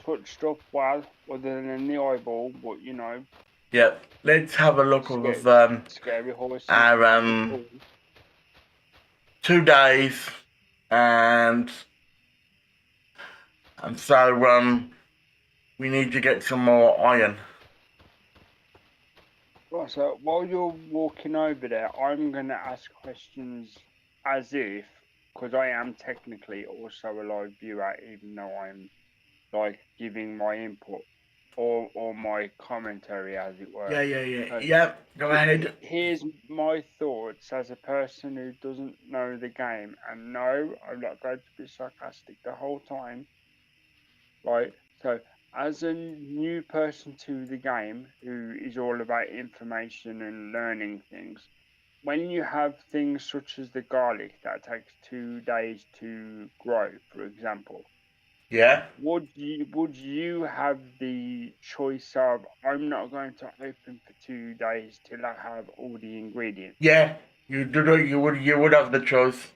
touched up well, other than the eyeball, but you know. Yep. Let's have a look at scary horses. Our 2 days, and so we need to get some more iron. Right, so while you're walking over there, I'm going to ask questions as if, because I am technically also a live viewer, even though I'm like giving my input or my commentary, as it were. Yeah, go ahead. Here's my thoughts as a person who doesn't know the game, and no, I'm not going to be sarcastic the whole time. Right, so as a new person to the game who is all about information and learning things, when you have things such as the garlic that takes 2 days to grow, for example, Yeah. would you have the choice of I'm not going to open for 2 days till I have all the ingredients? Yeah. You would have the choice.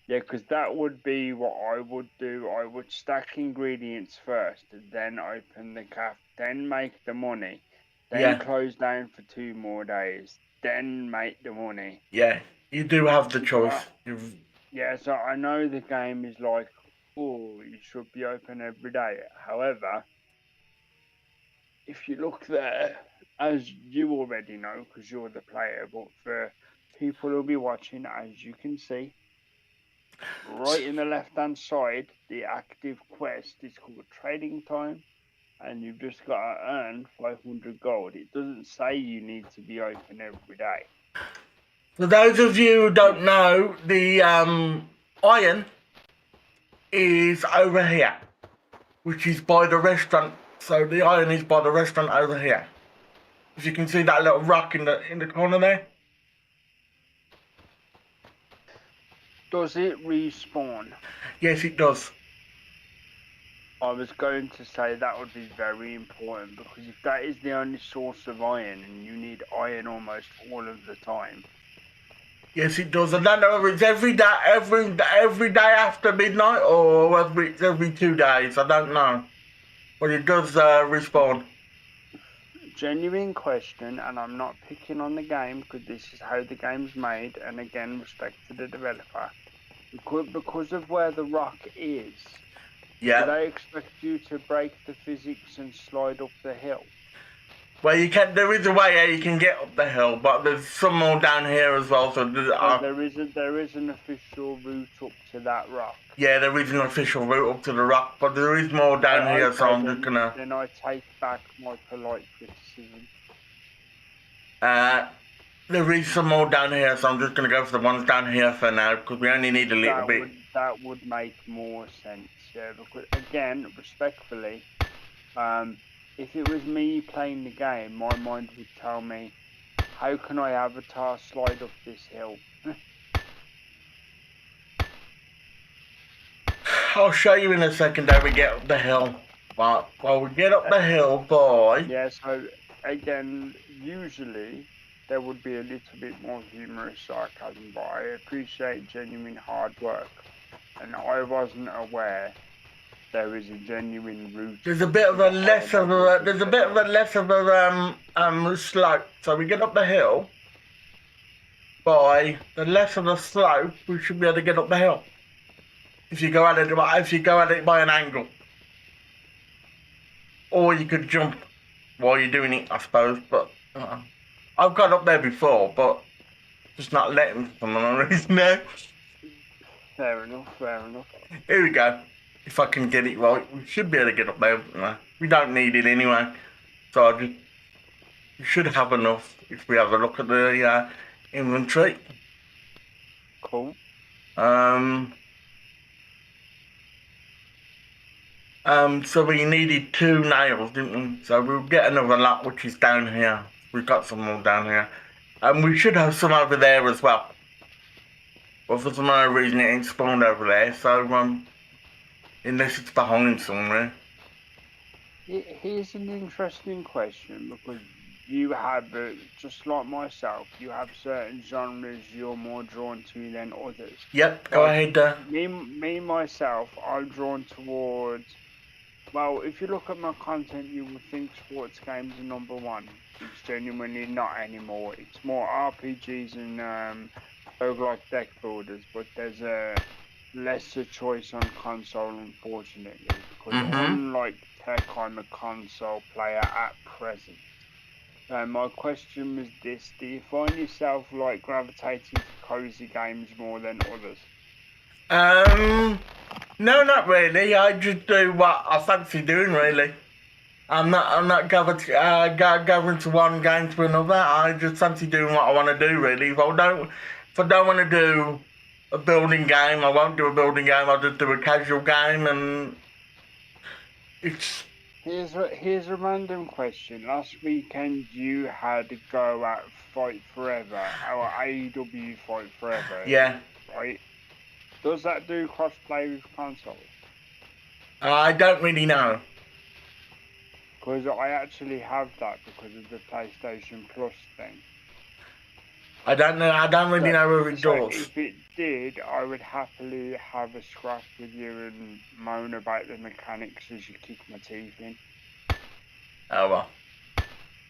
Yeah, because that would be what I would do. I would stack ingredients first, then open the cafe, then make the money, then Yeah. close down for 2 more days, then make the money. Yeah. You do have the Uh, choice. You've, yeah, so I know the game is like, oh, you should be open every day. However, if you look there, as you already know, because you're the player, but for people who'll be watching, as you can see, right in the left hand side, the active quest is called Trading Time, and you've just got to earn 500 gold. It doesn't say you need to be open every day. For those of you who don't know, the iron is over here, which is by the restaurant. So the iron is by the restaurant over here. If you can see that little rock in the corner there. Does it respawn? Yes, it does. I was going to say that would be very important because if that is the only source of iron and you need iron almost all of the time, Yes, it does. I don't know if it's every day after midnight or every 2 days. I don't know, but it does respawn. genuine question, and I'm not picking on the game because this is how the game's made, and again, respect to the developer. Because of where the rock is, do Yeah. they expect you to break the physics and slide up the hill? Well, you can. There is a way how you can get up the hill, but there's some more down here as well. So So there is an official route up to that rock. yeah, there is an official route up to the rock, but there is more down here. So Okay, I'm just gonna. then I take back my polite criticism. There is some more down here, so I'm just gonna go for the ones down here for now because we only need a little bit. That would make more sense, yeah. Because again, respectfully, if it was me playing the game, my mind would tell me, how can I avatar slide up this hill? I'll show you in a second how we get up the hill. But while we get up the hill, boy. Yeah, so again, usually there would be a little bit more humorous sarcasm, but I appreciate genuine hard work. And I wasn't aware there is a genuine route. There's a bit of a less of a slope. So we get up the hill. By the less of the slope, we should be able to get up the hill. If you go at it by an angle, or you could jump while you're doing it, I suppose. But I've got up there before, but just not letting for some reason now. Fair enough, fair enough. Here we go. If I can get it right, we should be able to get up there. We don't need it anyway, so we should have enough if we have a look at the inventory. Cool. So we needed 2 nails, didn't we? So we'll get another lot, which is down here. We've got some more down here. And we should have some over there as well. But for some other reason it ain't spawned over there, so unless it's behind somewhere. Here's an interesting question, because you have, just like myself, you have certain genres you're more drawn to than others. Yep, go ahead. Me myself, I'm drawn towards, well, if you look at my content, you would think sports games are number one. It's genuinely not anymore. It's more RPGs and roguelike deck builders, but there's a lesser choice on console, unfortunately, because unlike tech, I'm a console player at present. My question was this: do you find yourself like gravitating to cozy games more than others? No, not really. I just do what I fancy doing, really. I'm not gathering to one game to another. I just fancy doing what I want to do, really. If I don't want to do a building game, I won't do a building game. I'll just do a casual game, and it's. Here's a random question. Last weekend you had to go at Fight Forever, our AEW Fight Forever. Yeah. Right? Does that do crossplay with console? I don't really know. Because I actually have that because of the PlayStation Plus thing. I don't know. I don't really know where it So does. if it did, I would happily have a scrap with you and moan about the mechanics as you kick my teeth in. Oh well.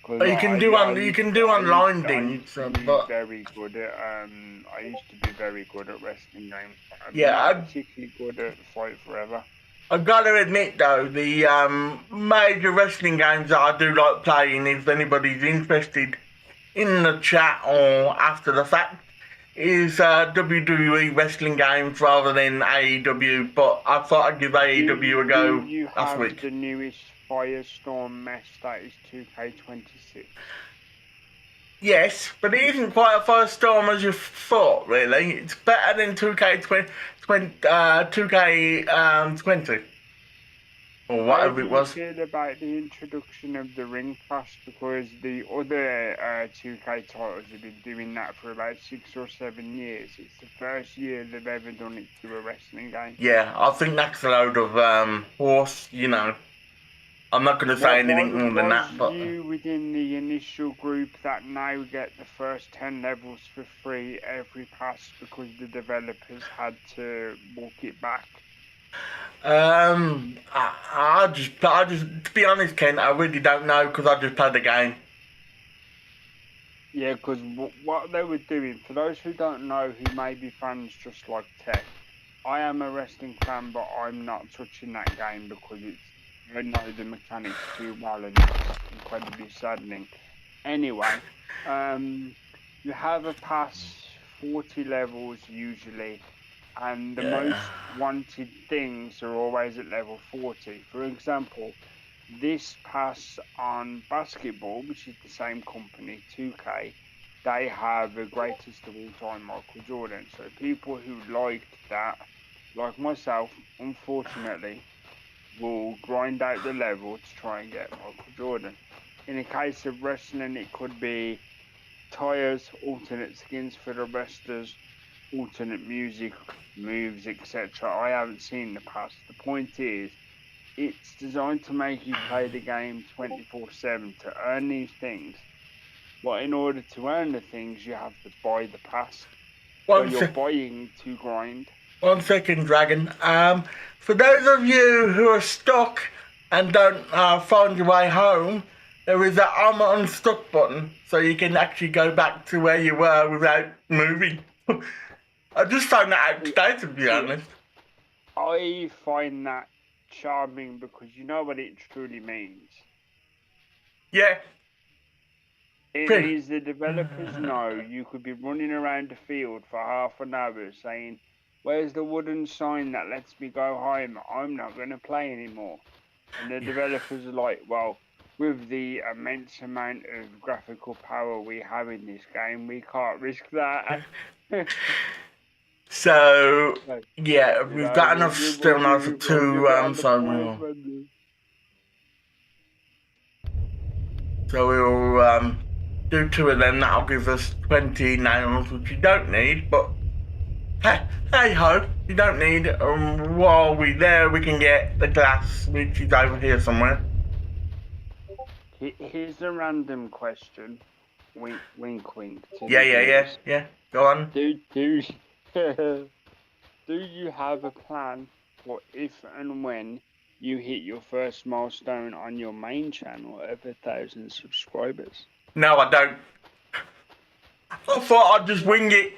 'Cause But you can do online I things, used to be but very good at I used to be very good at wrestling games. I'm yeah, not particularly good at Fight Forever. I've got to admit though, the major wrestling games that I do like playing, if anybody's interested in the chat or after the fact, is WWE wrestling games rather than AEW. But I thought I'd give AEW a Do go you last have week. the newest Firestorm mess that is 2K26? Yes, but it isn't quite a Firestorm as you thought, really. It's better than 2K20, or How whatever do it you was. feel about the introduction of the Ring Pass? Because the other 2K titles have been doing that for about 6 or 7 years. It's the first year they've ever done it to a wrestling game. Yeah, I think that's a load of horse, you know. I'm not going to say anything more than Was that, but you within the initial group that now get the first 10 levels for free every pass because the developers had to walk it back? I just, to be honest, Ken, I really don't know because I just played the game. Yeah, because what they were doing, for those who don't know, who may be fans just like Tech, I am a wrestling fan, but I'm not touching that game because I know the mechanics too well and it's incredibly saddening. Anyway, you have a pass 40 levels usually, and the Yeah. most wanted things are always at level 40. For example, this pass on basketball, which is the same company, 2K, they have the greatest of all time, Michael Jordan. So people who liked that, like myself, unfortunately, will grind out the level to try and get Michael Jordan. In the case of wrestling, it could be tires, alternate skins for the wrestlers, alternate music, moves, etc. I haven't seen the pass. The point is, it's designed to make you play the game 24/7 to earn these things. But in order to earn the things, you have to buy the pass. So you're buying to grind. 1 second, Dragon. For those of you who are stuck and don't find your way home, there is a I'm unstuck button, so you can actually go back to where you were without moving. I just found that out today, to be honest. I find that charming because you know what it truly means. Yeah. It means the developers know you could be running around the field for half an hour saying, "Where's the wooden sign that lets me go home? I'm not going to play anymore." And the developers are like, "Well, with the immense amount of graphical power we have in this game, we can't risk that." So, yeah, we've got enough still now for two, so we'll do two of them. That'll give us 20 nails, which you don't need, but hey ho, you don't need. While we're there, we can get the glass, which is over here somewhere. Here's a random question. Wink, wink, wink. Yeah. Go on. Do you have a plan for if and when you hit your first milestone on your main channel of 1,000 subscribers? No, I don't. I thought I'd just wing it.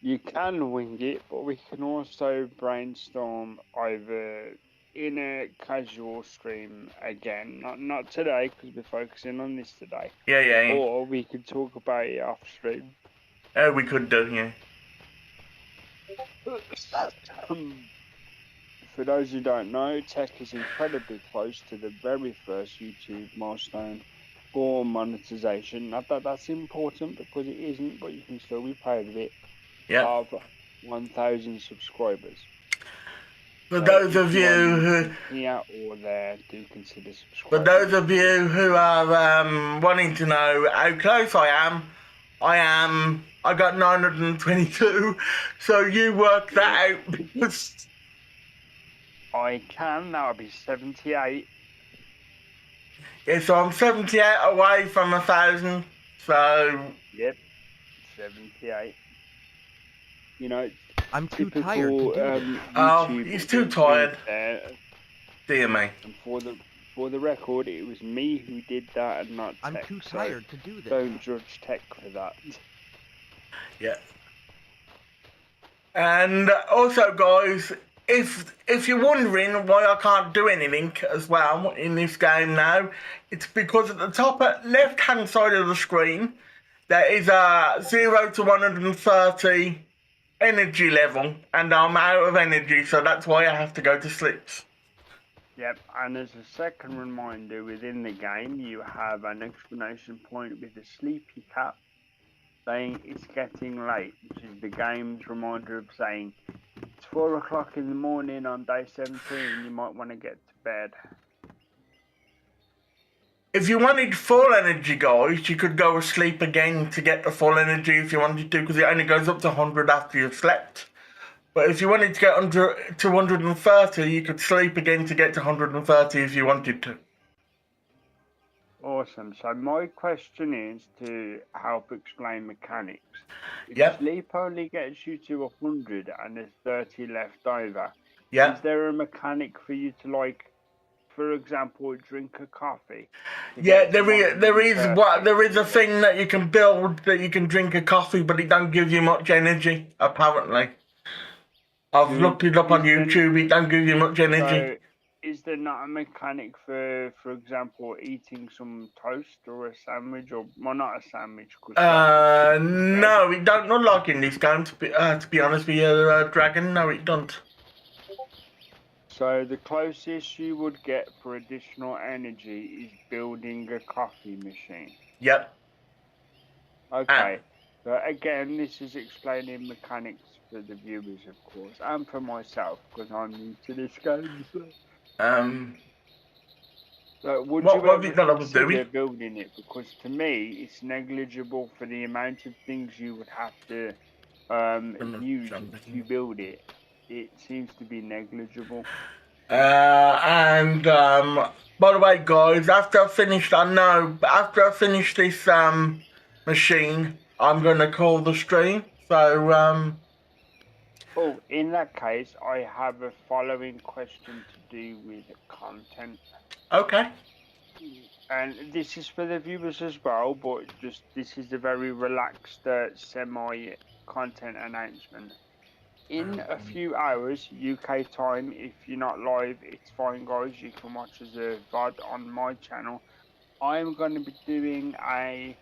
You can wing it, but we can also brainstorm either in a casual stream again, not today because we're focusing on this today. Yeah. Or we could talk about it off stream. We could do, yeah. For those who don't know, Tech is incredibly close to the very first YouTube milestone for monetization. Not that that's important because it isn't, but you can still be proud of it. Yeah. Of 1,000 subscribers. For those of you who here or there, do consider subscribing. For those of you who are wanting to know how close I got 922. So you work that out because I can. That would be 78. Yeah, so I'm 78 away from 1,000. So Yep, 78. You know, I'm too tired to typical do this. oh, YouTube he's too audience tired. there. Dear me. And for the record, it was me who did that and not I'm Tech. too So tired to do this. don't judge Tech for that. Yeah. And also, guys, if you're wondering why I can't do anything as well in this game now, it's because at the top left hand side of the screen there is a 0 to 130 energy level, and I'm out of energy, so that's why I have to go to sleep. Yep, and as a second reminder, within the game, you have an exclamation point with a sleepy cat saying it's getting late, which is the game's reminder of saying it's 4 o'clock in the morning on day 17, you might want to get to bed. If you wanted full energy, guys, you could go to sleep again to get the full energy if you wanted to, because it only goes up to 100 after you've slept. But if you wanted to get under to 130, you could sleep again to get to 130 if you wanted to. Awesome. So my question is to help explain mechanics. If Yep. sleep only gets you to 100 and there's 30 left over, Yeah. is there a mechanic for you to, like, for example, drink a coffee? Yeah, there is a thing that you can build that you can drink a coffee, but it don't give you much energy, apparently. I've looked it up on YouTube, it don't give you much energy. So, is there not a mechanic for example, eating some toast or a sandwich, or well, not a sandwich? No, it don't look like in this game. To be honest with you, Dragon, no, it don't. So the closest you would get for additional energy is building a coffee machine. Yep. Okay. But again, this is explaining mechanics for the viewers, of course, and for myself because I'm new to this game. So would you ever consider building it? Because to me, it's negligible for the amount of things you would have to use to build it. It seems to be negligible. And by the way, guys, after I finish this machine, I'm gonna call the stream. So Oh, in that case, I have a following question to do with content. Okay. And this is for the viewers as well, but just this is a very relaxed semi-content announcement. In a few hours, UK time, if you're not live, it's fine, guys. You can watch as a VOD on my channel. I'm going to be doing a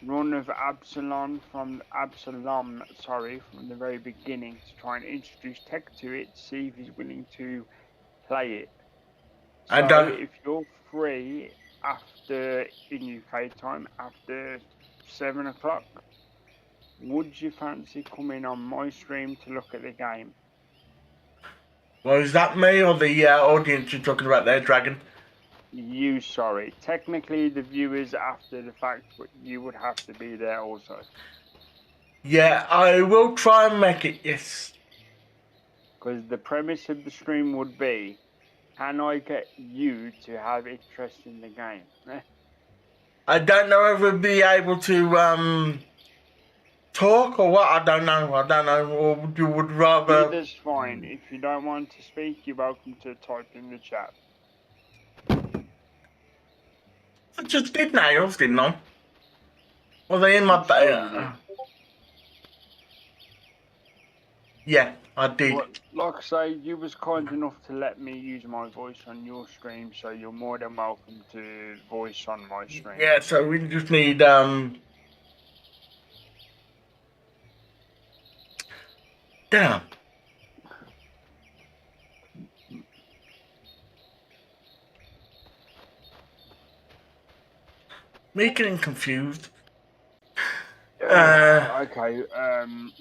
run of Absalom from the very beginning to try and introduce Tech to it, see if he's willing to play it. So if you're free in UK time after 7 o'clock, would you fancy coming on my stream to look at the game? Well, is that me or the audience you're talking about there, Dragon? You, sorry. Technically, the viewers after the fact, but you would have to be there also. Yeah, I will try and make it, yes. Because the premise of the stream would be, can I get you to have interest in the game? I don't know if we'll be able to talk or what. I don't know. Or you would rather. Either's fine. If you don't want to speak, you're welcome to type in the chat. I just did nails, didn't I? Were they in my Yeah, I did. Well, like I say, you was kind enough to let me use my voice on your stream, so you're more than welcome to voice on my stream. Yeah, so we just need Damn. Me getting confused. Okay,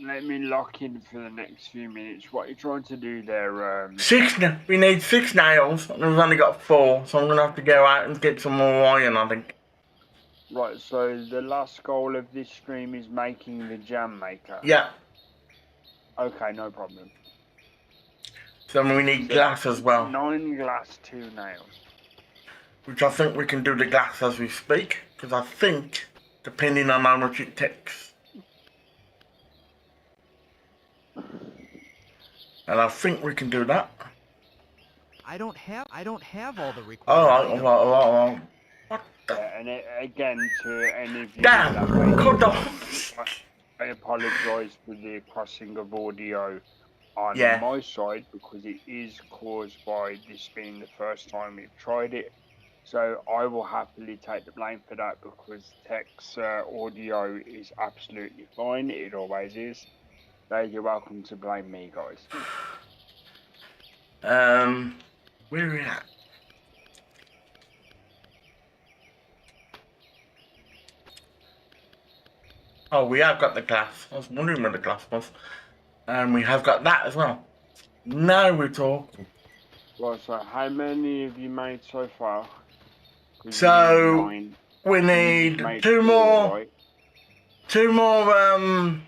let me lock in for the next few minutes. What are you trying to do there? We need 6 nails, and we've only got 4, so I'm gonna have to go out and get some more iron, I think. Right, so the last goal of this stream is making the jam maker. Yeah. Okay, no problem. So we need glass as well. 9 glass, 2 nails. Which I think we can do the glass as we speak. Because I think, depending on how much it takes. And I think we can do that. I don't have all the required Alright, items. alright. What the? Yeah, and again, to any of you Damn! that may Cut I apologise for the crossing of audio on Yeah. my side because it is caused by this being the first time we've tried it. So I will happily take the blame for that because Tech's audio is absolutely fine. It always is. So you're welcome to blame me, guys. Where are we at? Oh, we have got the glass. I was wondering where the glass was. And we have got that as well. Now we're talking. Right, so how many have you made so far? 'Cause So, you need 9. we You've need made 2 4, more, right? 2 more,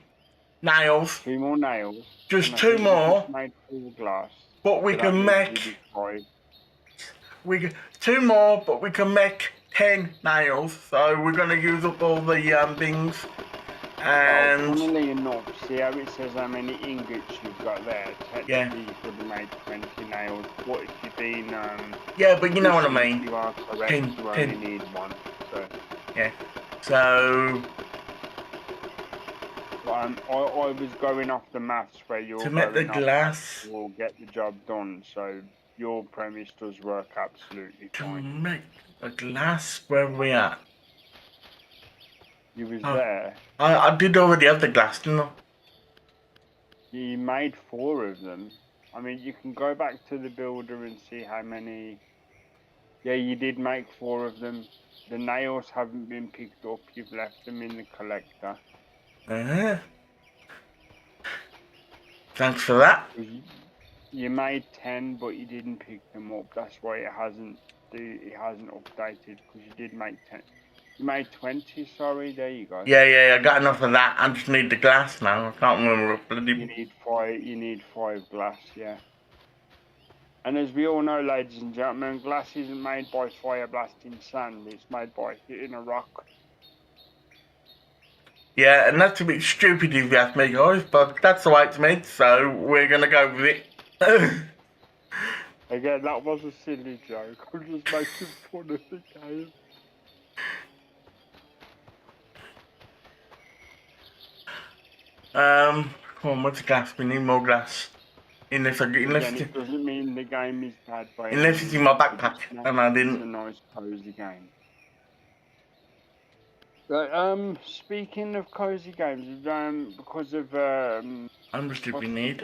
nails. 2 more nails. Just and I 2 think you more. just made 4 glass. But we So that can leaves make, you with 5. 2 more, but we can make 10 nails. So we're going to use up all the things. And Funnily enough, see how it says how many ingots you've got there? Technically, you could have made 20 nails. What if you've been, yeah, but you know what I mean. You are correct, 10, you only need 1. So, yeah. So, I was going off the maths where you're to make the going off glass, will get the job done. So, your premise does work absolutely to fine. make the glass, where are we at? You was Oh. there. I did already have the glass, didn't I? You made 4 of them. I mean, you can go back to the builder and see how many. Yeah, you did make 4 of them. The nails haven't been picked up. You've left them in the collector. Thanks for that. You made 10, but you didn't pick them up. That's why it hasn't updated because you did make 10. You made 20. Sorry, there you go. Yeah, I got enough of that. I just need the glass now. I can't remember what bloody. You need 5. You need 5 glass. Yeah. And as we all know, ladies and gentlemen, glass isn't made by fire blasting sand. It's made by hitting a rock. Yeah, and that's a bit stupid if you ask me, guys, but that's the way it's made, so we're gonna go with it. Again, that was a silly joke. I'm just making fun of the game. Come on, what's the glass? We need more glass. Unless Again, it doesn't mean the game is bad by unless it's in my backpack, and I didn't. It's a nice, cozy game. But, speaking of cozy games, because of How much did we need?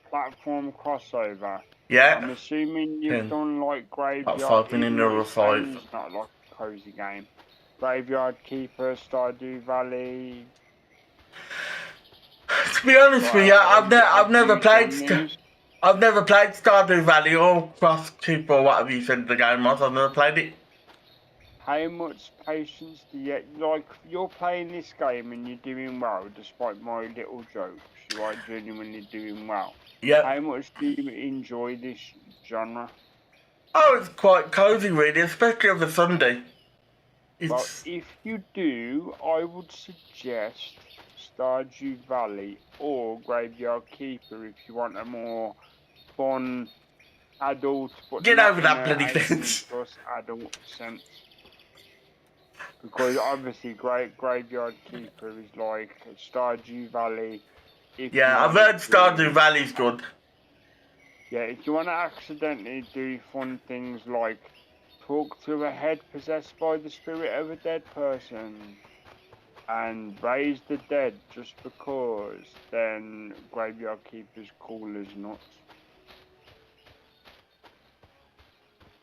platform crossover. Yeah. I'm assuming you've 10. done like Graveyard. About 5 in there or 5. It's not like a cozy game. Graveyard Keeper, Stardew Valley. To be honest with you, I've never played Stardew Valley or Cross Keeper or whatever you said the game was. I've never played it. How much patience do you like? You're playing this game and you're doing well, despite my little jokes. You are genuinely doing well. Yeah. How much do you enjoy this genre? Oh, it's quite cozy, really, especially on the Sunday. Well, if you do, I would suggest Stardew Valley or Graveyard Keeper if you want a more fun adult. But Get not over that in a bloody 18 fence. plus adult sense. Because obviously, Graveyard Keeper is like Stardew Valley. Yeah, I've heard Stardew Valley's good. Yeah, if you want to accidentally do fun things like talk to a head possessed by the spirit of a dead person and raise the dead just because, then Graveyard Keeper's cool as nuts.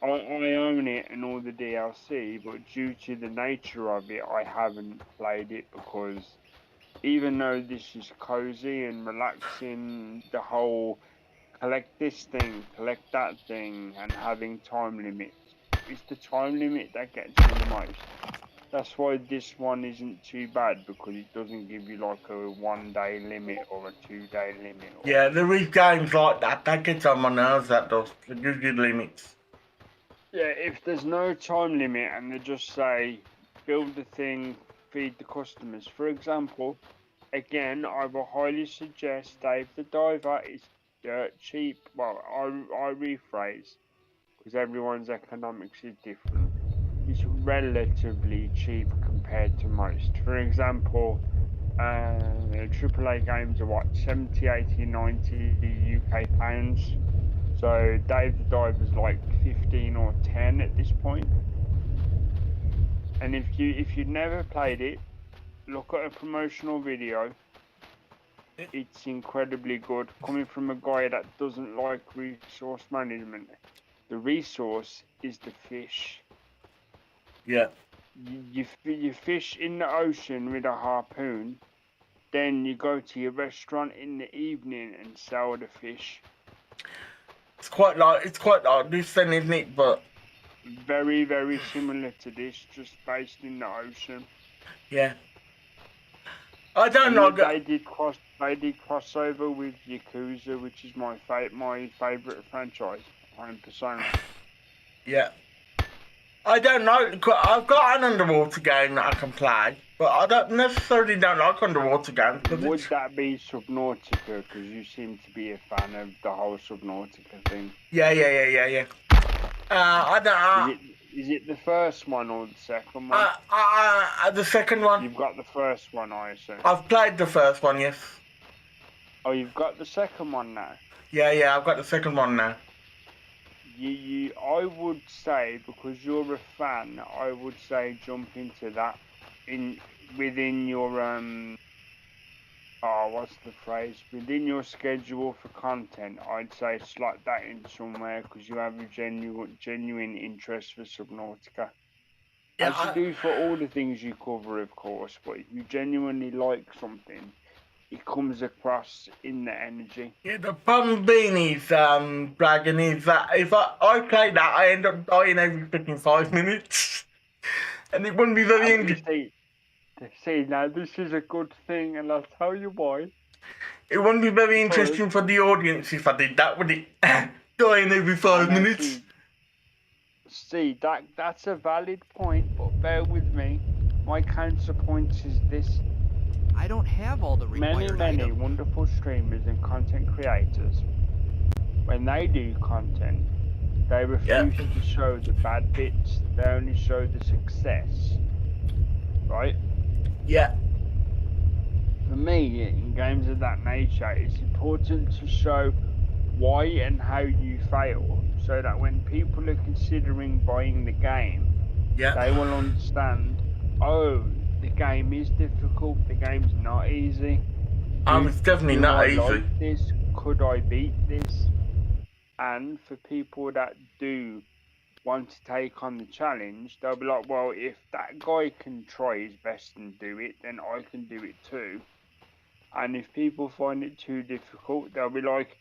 I own it and all the DLC, but due to the nature of it, I haven't played it because even though this is cozy and relaxing, the whole collect this thing, collect that thing, and having time limits, it's the time limit that gets me the most. That's why this one isn't too bad, because it doesn't give you like a 1 day limit or a 2 day limit. Or... Yeah, there is games like that. That gets on my nerves, that does. It gives you limits. Yeah, if there's no time limit and they just say, build the thing, feed the customers. For example, again, I will highly suggest Dave the Diver is dirt cheap. Well, I rephrase, because everyone's economics is different. It's relatively cheap compared to most. For example, AAA games are what, 70, 80, 90 UK pounds. So Dave the Diver's like 15 or 10 at this point. And if you've never played it, look at a promotional video. It's incredibly good. Coming from a guy that doesn't like resource management. The resource is the fish. Yeah. You fish in the ocean with a harpoon, then you go to your restaurant in the evening and sell the fish. It's quite like this then, isn't it? But Very, very similar to this, just based in the ocean. yeah. I don't And know. they did crossover with Yakuza, which is my favorite franchise behind Persona. Yeah. I don't know. I've got an underwater game that I can play, but I don't necessarily like underwater games. Would that be Subnautica? Because you seem to be a fan of the whole Subnautica thing. Yeah. I don't. Is it the first one or the second one? The second one. You've got the first one, I assume. I've played the first one, yes. Oh, you've got the second one now. Yeah, I've got the second one now. I would say, because you're a fan, I would say jump into that within your what's the phrase? Within your schedule for content, I'd say slot that in somewhere, because you have a genuine interest for Subnautica. Yeah, As you do for all the things you cover, of course, but if you genuinely like something, it comes across in the energy. Yeah, the problem being is, Dragon, is that if I play that, I end up dying every freaking 5 minutes. And it wouldn't be very interesting. See, now this is a good thing, and I'll tell you why. It wouldn't be very interesting for the audience if I did that, would it? Dying every 5 minutes. See, that's a valid point, but bear with me. My counterpoint is this. I don't have all the required Many items. wonderful streamers and content creators, when they do content, they refuse to show the bad bits. They only show the success. Right? Yeah. For me, in games of that nature, it's important to show why and how you fail, so that when people are considering buying the game, they will understand, oh, the game is difficult, the game's not easy. It's definitely not easy. Like this? Could I beat this? And for people that do want to take on the challenge, they'll be like, well, if that guy can try his best and do it, then I can do it too. And if people find it too difficult, they'll be like,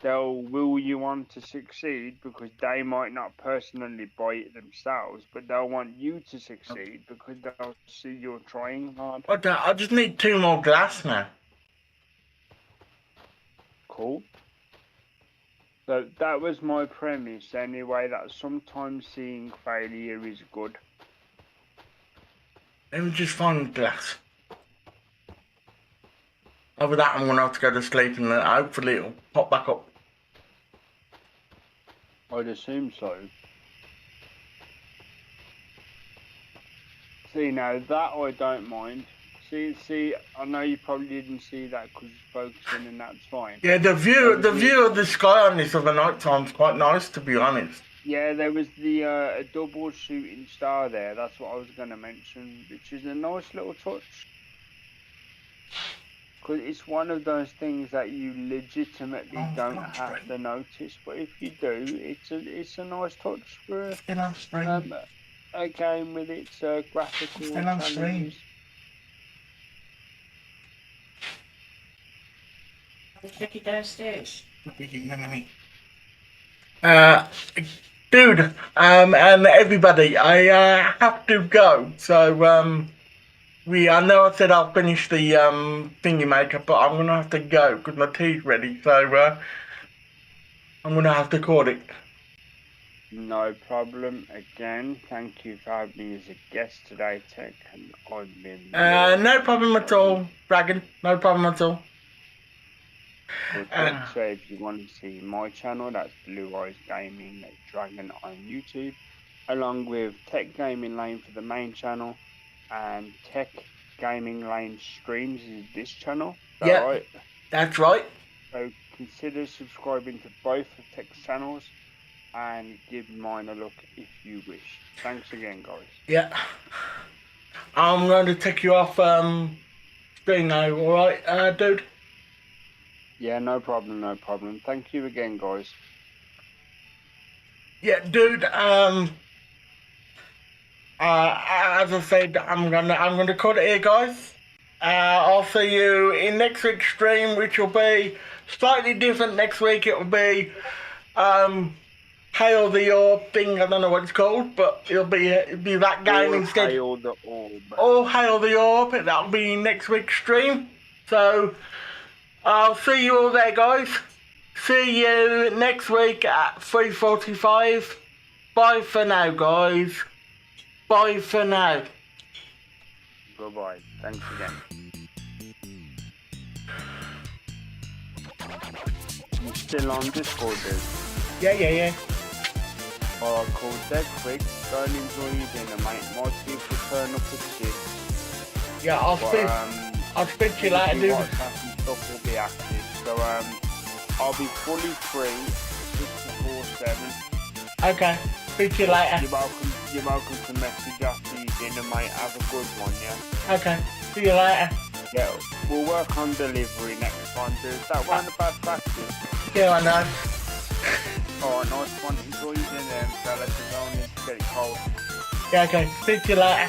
they'll will you on to succeed, because they might not personally buy it themselves, but they'll want you to succeed because they'll see you're trying hard. I just need 2 more glass now. Cool. So that was my premise anyway, that sometimes seeing failure is good. Let me just find glass. Over that, I'm going to have to go to sleep, and hopefully it'll pop back up. I'd assume so. See, now that I don't mind. See, I know you probably didn't see that because you're focusing, and that's fine. Yeah, the view of the sky on this of a night time's quite nice, to be honest. Yeah, there was the a double shooting star there. That's what I was going to mention, which is a nice little touch. Because it's one of those things that you legitimately don't have to notice, but if you do, it's a nice touch for a game with its graphical challenges. Take it downstairs. Do dude, and everybody, I have to go. So I know I said I'll finish the thingy maker, but I'm gonna have to go because my tea's ready. So I'm gonna have to call it. No problem. Again, thank you for having me as a guest today, Tech. And I've been. No problem at all, Dragon. No problem at all. Good. So if you want to see my channel, that's Blue Eyes Gaming Dragon on YouTube, along with Tech Gaming Lane for the main channel, and Tech Gaming Lane Streams is this channel. Is that right? That's right. So consider subscribing to both of Tech's channels and give mine a look if you wish. Thanks again, guys. Yeah. I'm going to take you off screen now, alright, dude? Yeah, no problem. Thank you again, guys. Yeah, dude, as I said, I'm gonna cut it here, guys. I'll see you in next week's stream, which will be slightly different. Next week it will be Hail the Orb thing. I don't know what it's called, but it'll be that game instead. Hail the Orb. Or Hail the Orb. That'll be next week's stream. So I'll see you all there, guys. See you next week at 3:45. Bye for now, guys. Bye for now. Goodbye. Thanks again. You still on Discord, dude? Yeah. Alright, cool. Dead quick. Go and enjoy your dinner, mate. Might see if you turn up at 6. Yeah, I'll speak to you later, dude. WhatsApp and stuff will be active. So, I'll be fully free 6 to 4/7. Okay. Speak to you later. You're welcome to message after your dinner, mate. Have a good one, yeah? Okay. See you later. Yeah, we'll work on delivery next time, dude. That weren't a bad practice. Yeah, I know. Alright, nice one. Enjoy your dinner, fellas. It's only to get it cold. Yeah, okay. Speak to you later.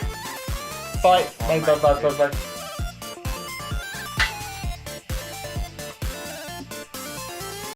Bye. Bye.